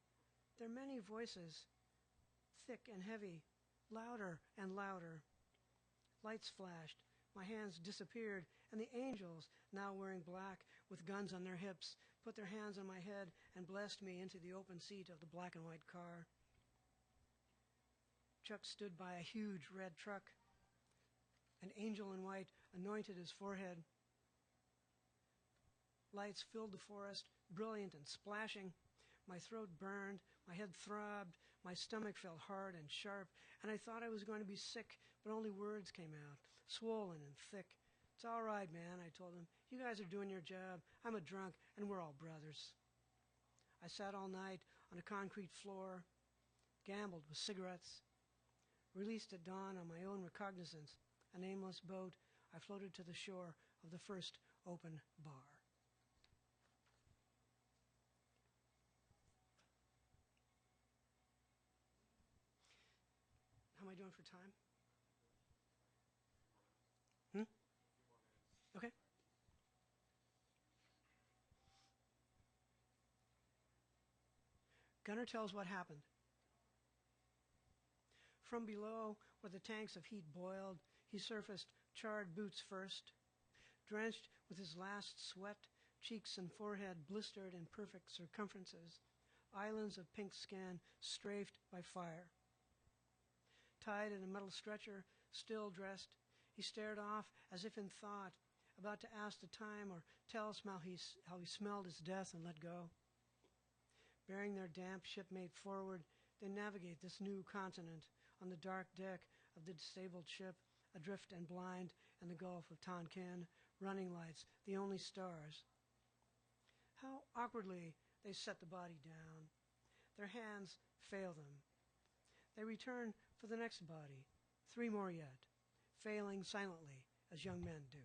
their many voices, thick and heavy, louder and louder. Lights flashed, my hands disappeared, and the angels, now wearing black with guns on their hips, put their hands on my head and blessed me into the open seat of the black and white car. Chuck stood by a huge red truck. An angel in white anointed his forehead. Lights filled the forest, brilliant and splashing. My throat burned, my head throbbed, my stomach felt hard and sharp, and I thought I was going to be sick, but only words came out, swollen and thick. "It's all right, man," I told him. "You guys are doing your job. I'm a drunk, and we're all brothers." I sat all night on a concrete floor, gambled with cigarettes. Released at dawn on my own recognizance, a nameless boat, I floated to the shore of the first open bar. How am I doing for time? Okay. Gunner tells what happened. From below, where the tanks of heat boiled, he surfaced, charred boots first. Drenched with his last sweat, cheeks and forehead blistered in perfect circumferences, islands of pink skin strafed by fire. Tied in a metal stretcher, still dressed, he stared off as if in thought, about to ask the time or tell us how he smelled his death and let go. Bearing their damp shipmate forward, they navigate this new continent on the dark deck of the disabled ship, adrift and blind in the Gulf of Tonkin, running lights, the only stars. How awkwardly they set the body down. Their hands fail them. They return for the next body, 3 more yet, failing silently as young men do.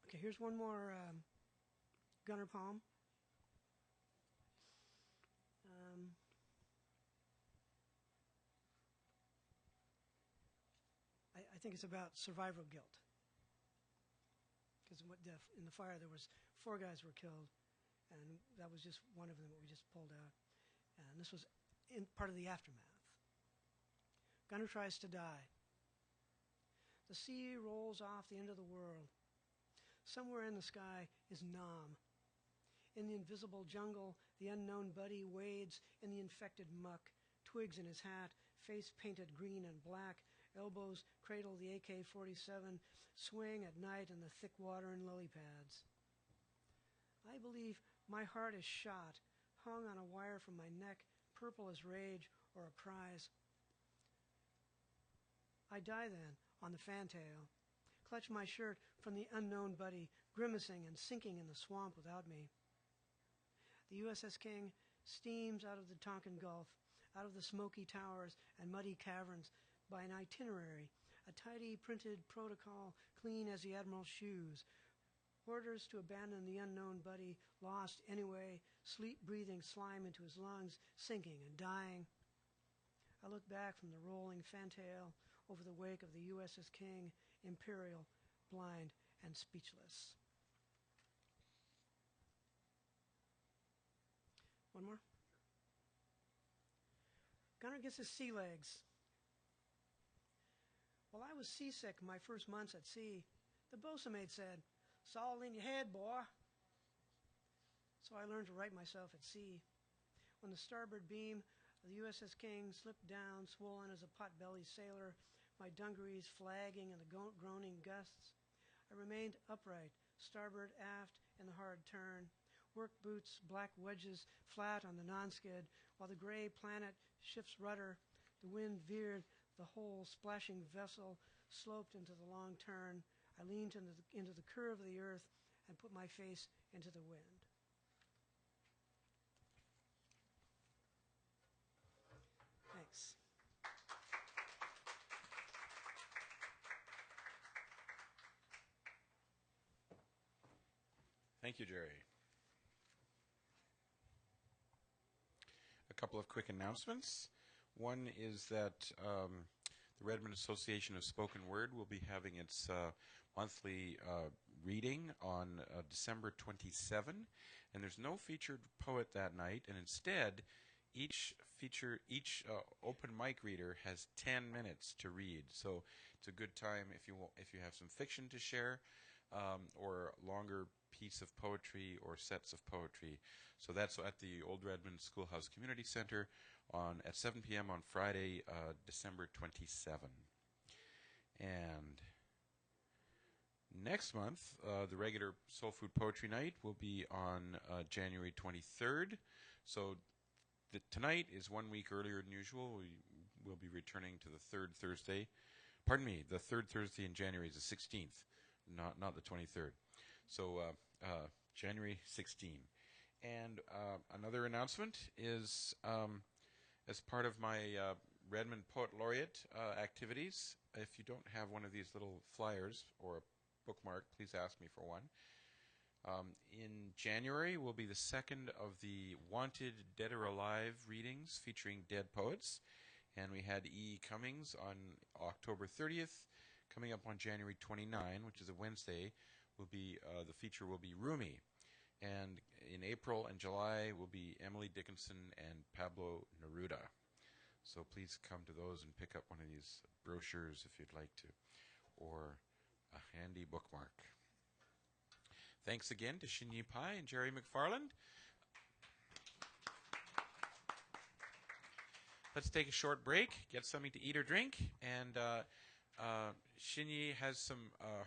Okay, here's one more Gunner poem. I think it's about survivor guilt. Because in the fire there was 4 guys were killed, and that was just one of them that we just pulled out. And this was part of the aftermath. Gunner tries to die. The sea rolls off the end of the world. Somewhere in the sky is Nam. In the invisible jungle, the unknown buddy wades in the infected muck, twigs in his hat, face painted green and black, elbows cradle the AK-47, swing at night in the thick water and lily pads. I believe my heart is shot, hung on a wire from my neck, purple as rage or a prize. I die then on the fantail, clutch my shirt from the unknown buddy, grimacing and sinking in the swamp without me. The USS King steams out of the Tonkin Gulf, out of the smoky towers and muddy caverns by an itinerary, a tidy printed protocol clean as the Admiral's shoes, orders to abandon the unknown buddy, lost anyway, sleep-breathing slime into his lungs, sinking and dying. I look back from the rolling fantail over the wake of the USS King, imperial, blind, and speechless. One more? Gunner gets his sea legs. While I was seasick my first months at sea, the bosun mate said, "It's all in your head, boy." So I learned to right myself at sea. When the starboard beam of the USS King slipped down, swollen as a pot-bellied sailor, my dungarees flagging in the groaning gusts, I remained upright, starboard aft in the hard turn, work boots, black wedges flat on the non-skid, while the gray planet shifts rudder, the wind veered, the whole splashing vessel sloped into the long turn. I leaned into the curve of the earth and put my face into the wind. Thanks. Thank you, Jerry. A couple of quick announcements. One is that the Redmond Association of Spoken Word will be having its monthly reading on December 27, and there's no featured poet that night, and instead each open mic reader has 10 minutes to read. So it's a good time if you have some fiction to share, or a longer piece of poetry or sets of poetry. So that's at the Old Redmond Schoolhouse Community Center at 7 p.m. on Friday, December 27. And next month, the regular Soul Food Poetry Night will be on January 23rd. So tonight is 1 week earlier than usual. We will be returning to the third Thursday. Pardon me, the third Thursday in January is the 16th, not the 23rd. So January 16. And another announcement is as part of my Redmond Poet Laureate activities, if you don't have one of these little flyers or a bookmark, please ask me for one. In January will be the second of the Wanted Dead or Alive readings featuring dead poets. And we had E. Cummings on October 30th. Coming up on January 29, which is a Wednesday, the feature will be Rumi. And in April and July will be Emily Dickinson and Pablo Neruda. So please come to those and pick up one of these brochures if you'd like to, or a handy bookmark. Thanks again to Shinyi Pai and Jerry McFarland. Let's take a short break, get something to eat or drink, and Shinyi has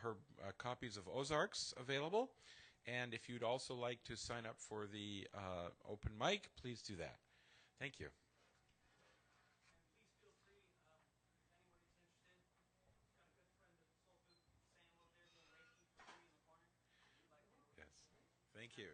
her copies of Ozarks available. And if you'd also like to sign up for the open mic, please do that. Thank you. Yes. Thank you.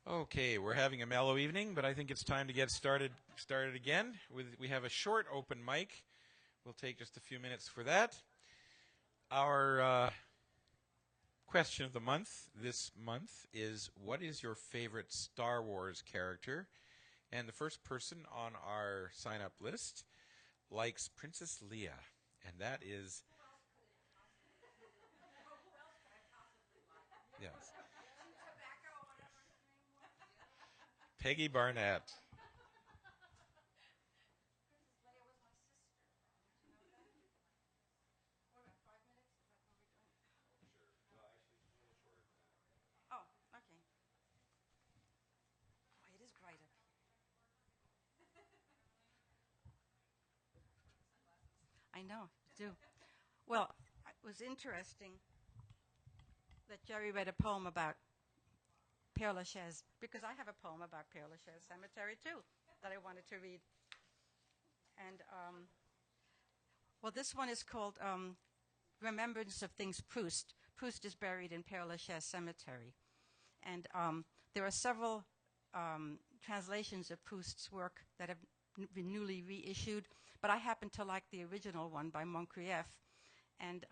Okay, we're having a mellow evening, but I think it's time to get started again. We have a short open mic. We'll take just a few minutes for that. Our question of the month this month is, what is your favorite Star Wars character? And the first person on our sign-up list likes Princess Leia, and that is... Yes. Peggy Barnett. Oh, okay. Oh, it is bright up here. I know, do. Well, it was interesting that Jerry read a poem about Père Lachaise, because I have a poem about Père Lachaise Cemetery, too, that I wanted to read. And, well, this one is called Remembrance of Things Proust. Proust is buried in Père Lachaise Cemetery. And there are several translations of Proust's work that have been newly reissued, but I happen to like the original one by Moncrieff. And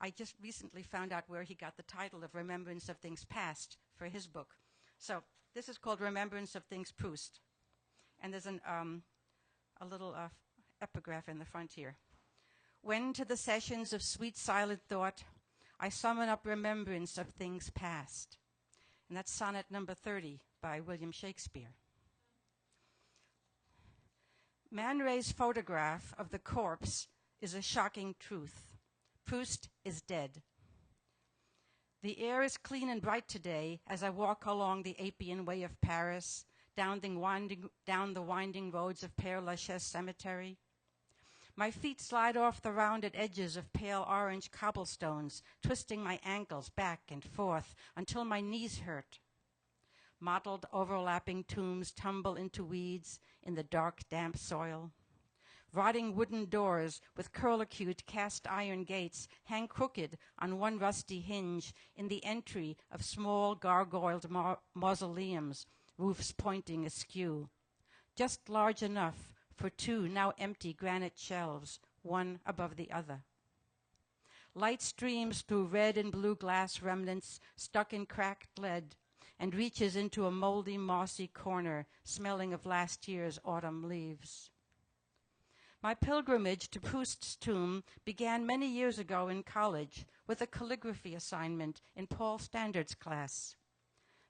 I just recently found out where he got the title of Remembrance of Things Past for his book. So this is called Remembrance of Things Proust. And there's a little epigraph in the front here. When to the sessions of sweet silent thought, I summon up remembrance of things past. And that's sonnet number 30 by William Shakespeare. Man Ray's photograph of the corpse is a shocking truth. Proust is dead. The air is clean and bright today as I walk along the Appian Way of Paris, down the winding roads of Père Lachaise Cemetery. My feet slide off the rounded edges of pale orange cobblestones, twisting my ankles back and forth until my knees hurt. Mottled, overlapping tombs tumble into weeds in the dark, damp soil. Rotting wooden doors with curlicute cast iron gates hang crooked on one rusty hinge in the entry of small gargoyled mausoleums, roofs pointing askew, just large enough for two now empty granite shelves, one above the other. Light streams through red and blue glass remnants stuck in cracked lead and reaches into a moldy, mossy corner smelling of last year's autumn leaves. My pilgrimage to Proust's tomb began many years ago in college with a calligraphy assignment in Paul Standard's class.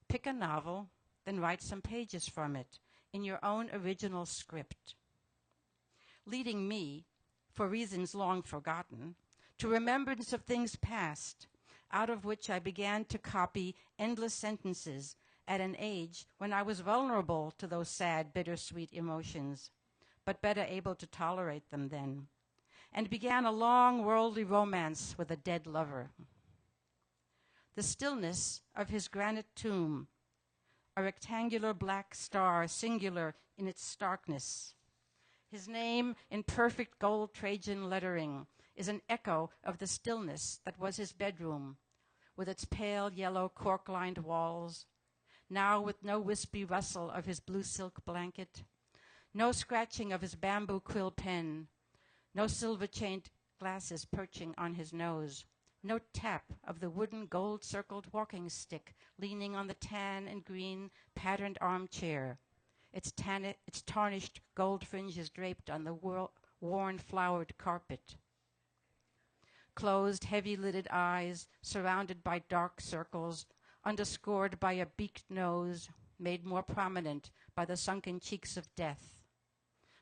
Pick a novel, then write some pages from it in your own original script. Leading me, for reasons long forgotten, to remembrance of things past, out of which I began to copy endless sentences at an age when I was vulnerable to those sad, bittersweet emotions, but better able to tolerate them then, and began a long worldly romance with a dead lover. The stillness of his granite tomb, a rectangular black star singular in its starkness. His name in perfect gold Trajan lettering is an echo of the stillness that was his bedroom, with its pale yellow cork-lined walls, now with no wispy rustle of his blue silk blanket, no scratching of his bamboo quill pen, no silver-chained glasses perching on his nose, no tap of the wooden gold-circled walking stick leaning on the tan and green patterned armchair, its tarnished gold fringes draped on the worn flowered carpet. Closed, heavy-lidded eyes surrounded by dark circles, underscored by a beaked nose, made more prominent by the sunken cheeks of death.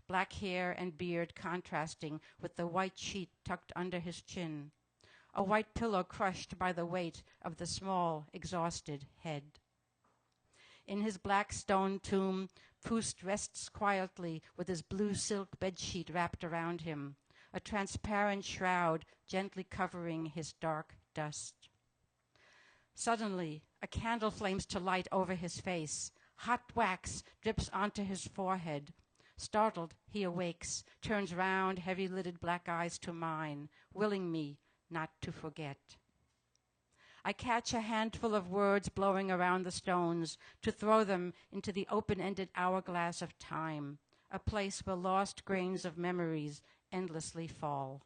Black hair and beard contrasting with the white sheet tucked under his chin, a white pillow crushed by the weight of the small, exhausted head. In his black stone tomb, Proust rests quietly with his blue silk bedsheet wrapped around him, a transparent shroud gently covering his dark dust. Suddenly, a candle flames to light over his face. Hot wax drips onto his forehead. Startled, he awakes, turns round heavy-lidded black eyes to mine, willing me not to forget. I catch a handful of words blowing around the stones to throw them into the open-ended hourglass of time, a place where lost grains of memories endlessly fall.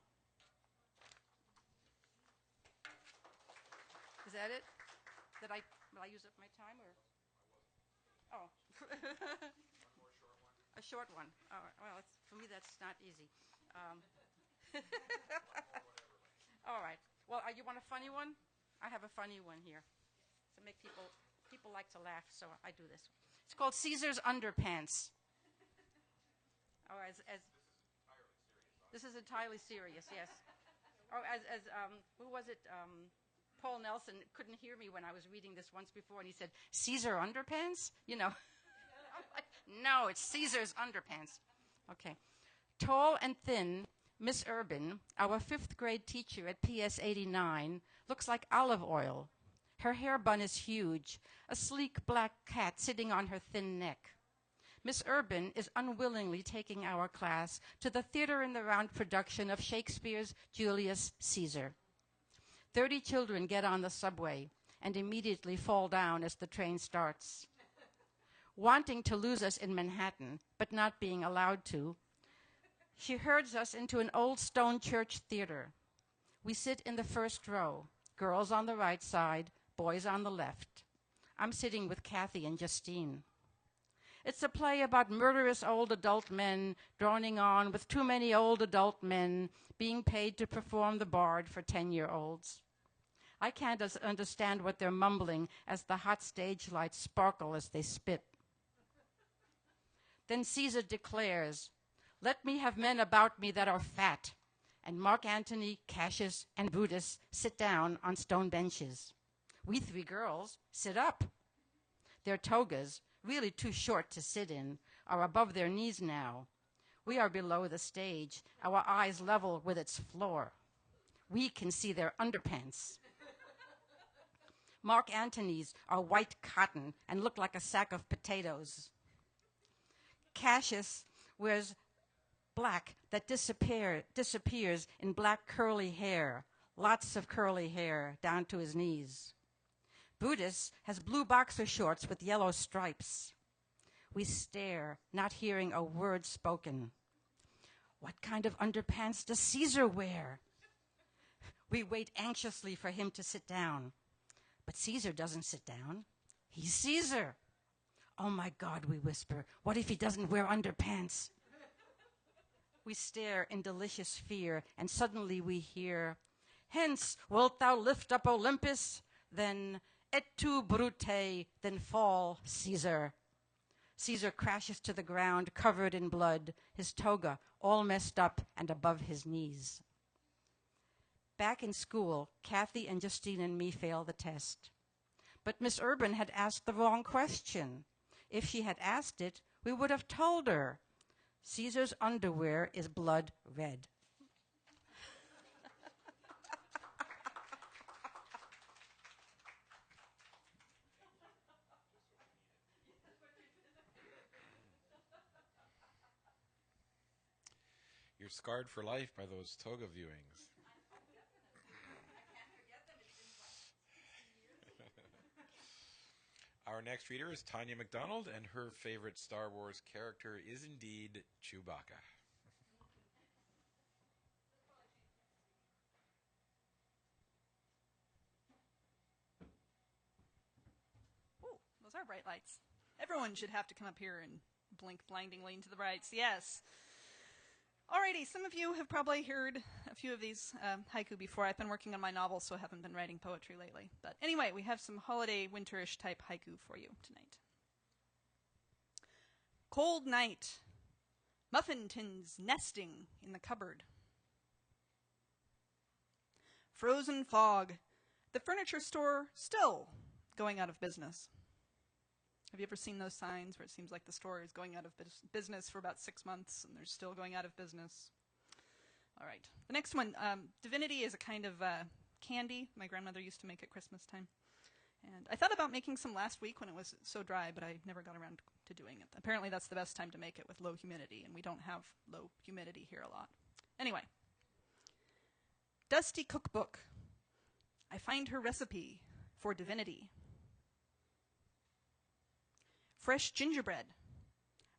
Is that it? Will I use up my time or? Oh. A short one. Oh, well, for me that's not easy. All right. Well, you want a funny one? I have a funny one here. To make people like to laugh, so I do this. It's called Caesar's Underpants. Oh, this is entirely serious, yes. Oh, who was it? Paul Nelson couldn't hear me when I was reading this once before, and he said, Caesar Underpants? You know. I'm like, no, it's Caesar's Underpants. Okay. Tall and thin, Miss Urban, our 5th grade teacher at PS 89, looks like olive oil. Her hair bun is huge, a sleek black cat sitting on her thin neck. Miss Urban is unwillingly taking our class to the Theater in the Round production of Shakespeare's Julius Caesar. 30 children get on the subway and immediately fall down as the train starts. Wanting to lose us in Manhattan, but not being allowed to, she herds us into an old stone church theater. We sit in the first row, girls on the right side, boys on the left. I'm sitting with Kathy and Justine. It's a play about murderous old adult men droning on with too many old adult men being paid to perform the bard for 10-year-olds. I can't understand what they're mumbling as the hot stage lights sparkle as they spit. Then Caesar declares, "Let me have men about me that are fat." And Mark Antony, Cassius, and Brutus sit down on stone benches. We 3 girls sit up. Their togas, really too short to sit in, are above their knees now. We are below the stage, our eyes level with its floor. We can see their underpants. Mark Antony's are white cotton and look like a sack of potatoes. Cassius wears black that disappears in black curly hair, lots of curly hair down to his knees. Brutus has blue boxer shorts with yellow stripes. We stare, not hearing a word spoken. What kind of underpants does Caesar wear? We wait anxiously for him to sit down. But Caesar doesn't sit down. He's Caesar. Oh my God, we whisper. What if he doesn't wear underpants? We stare in delicious fear, and suddenly we hear, "Hence wilt thou lift up Olympus? Then et tu, Brute, then fall, Caesar." Caesar crashes to the ground, covered in blood, his toga all messed up and above his knees. Back in school, Kathy and Justine and me fail the test. But Miss Urban had asked the wrong question. If she had asked it, we would have told her. Caesar's underwear is blood red. You're scarred for life by those toga viewings. Our next reader is Tanya McDonald, and her favorite Star Wars character is indeed Chewbacca. Ooh, those are bright lights. Everyone should have to come up here and blink blindingly into the brights. Yes. Alrighty, some of you have probably heard a few of these haiku before. I've been working on my novel, so I haven't been writing poetry lately. But anyway, we have some holiday, winterish type haiku for you tonight. Cold night. Muffin tins nesting in the cupboard. Frozen fog. The furniture store still going out of business. Have you ever seen those signs where it seems like the store is going out of business for about 6 months and they're still going out of business? All right. The next one, Divinity is a kind of candy my grandmother used to make at Christmas time. And I thought about making some last week when it was so dry, but I never got around to doing it. Apparently that's the best time to make it with low humidity, and we don't have low humidity here a lot. Anyway. Dusty cookbook. I find her recipe for divinity. Fresh gingerbread.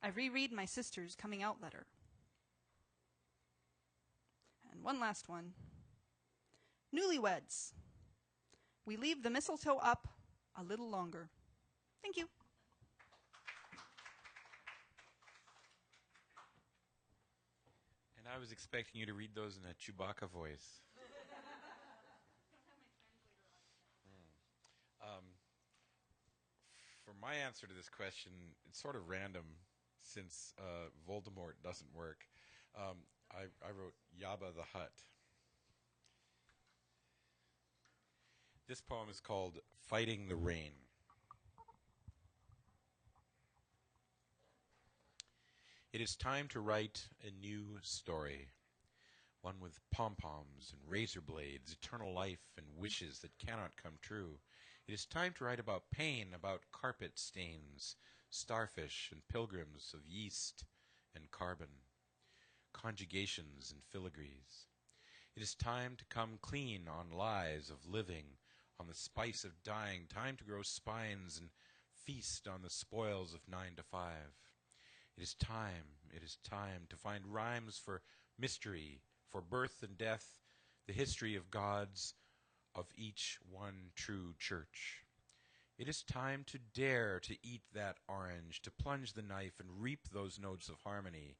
I reread my sister's coming out letter. And one last one. Newlyweds. We leave the mistletoe up a little longer. Thank you. And I was expecting you to read those in a Chewbacca voice. For my answer to this question, it's sort of random since Voldemort doesn't work. I wrote Jabba the Hutt. This poem is called Fighting the Rain. It is time to write a new story, one with pom-poms and razor blades, eternal life and wishes that cannot come true. It is time to write about pain, about carpet stains, starfish and pilgrims of yeast and carbon, conjugations and filigrees. It is time to come clean on lies of living, on the spice of dying, time to grow spines and feast on the spoils of 9 to 5. It is time to find rhymes for mystery, for birth and death, the history of gods, of each one true church. It is time to dare to eat that orange, to plunge the knife and reap those notes of harmony.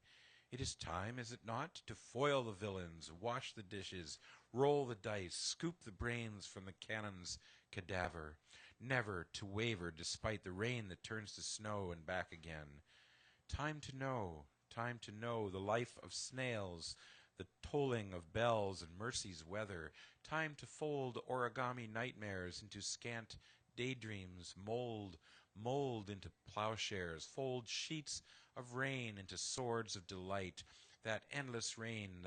It is time, is it not, to foil the villains, wash the dishes, roll the dice, scoop the brains from the cannon's cadaver, never to waver despite the rain that turns to snow and back again. Time to know the life of snails, the tolling of bells and mercy's weather. Time to fold origami nightmares into scant daydreams, mold into plowshares, fold sheets of rain into swords of delight. That endless rain,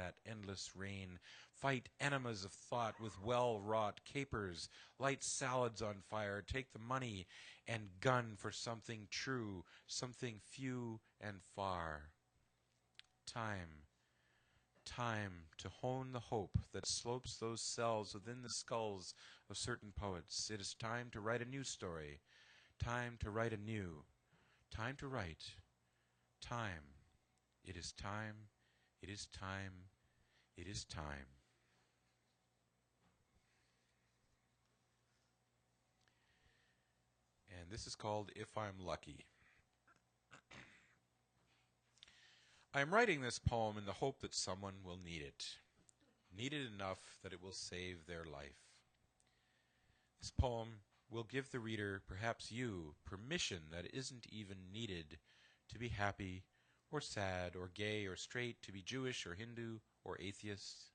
fight enemas of thought with well-wrought capers, light salads on fire, take the money and gun for something true, something few and far. Time to hone the hope that slopes those cells within the skulls of certain poets. It is time to write a new story. Time to write anew. Time to write. Time. It is time. It is time. It is time. And this is called If I'm Lucky. I am writing this poem in the hope that someone will need it enough that it will save their life. This poem will give the reader, perhaps you, permission that isn't even needed to be happy or sad or gay or straight, to be Jewish or Hindu or atheist.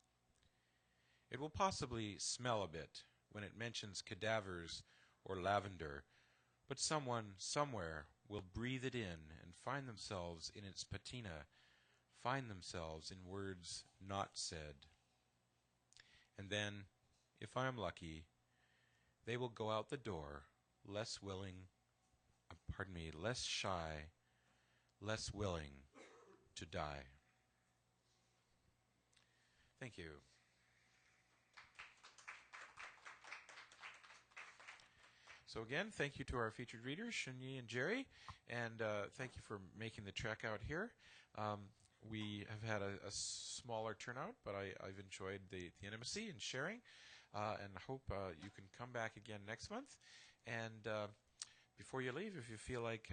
It will possibly smell a bit when it mentions cadavers or lavender, but someone somewhere will breathe it in and find themselves in its patina, find themselves in words not said. And then, if I am lucky, they will go out the door less shy, less willing to die. Thank you. So again, thank you to our featured readers, Shunyi and Jerry, and thank you for making the trek out here. We have had a smaller turnout, but I've enjoyed the intimacy and sharing, and hope you can come back again next month. And before you leave, if you feel like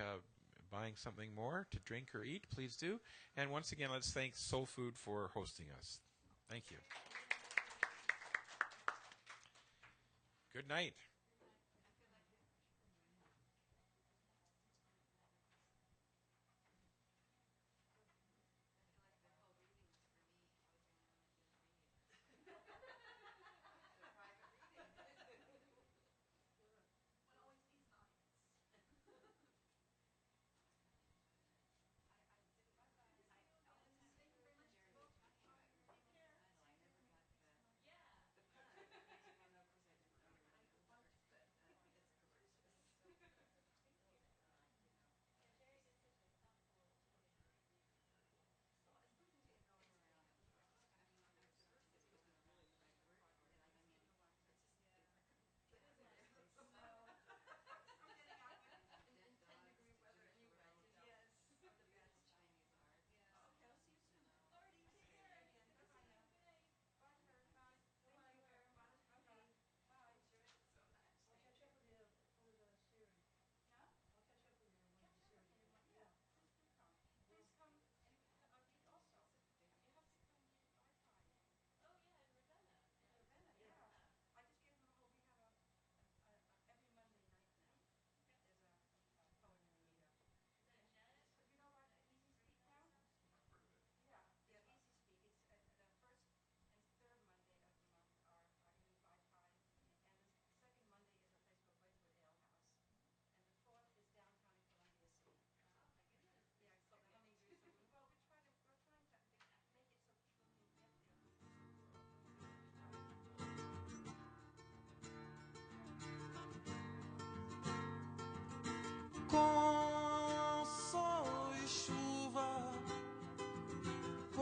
buying something more to drink or eat, please do. And once again, let's thank Soul Food for hosting us. Thank you. Good night.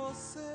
você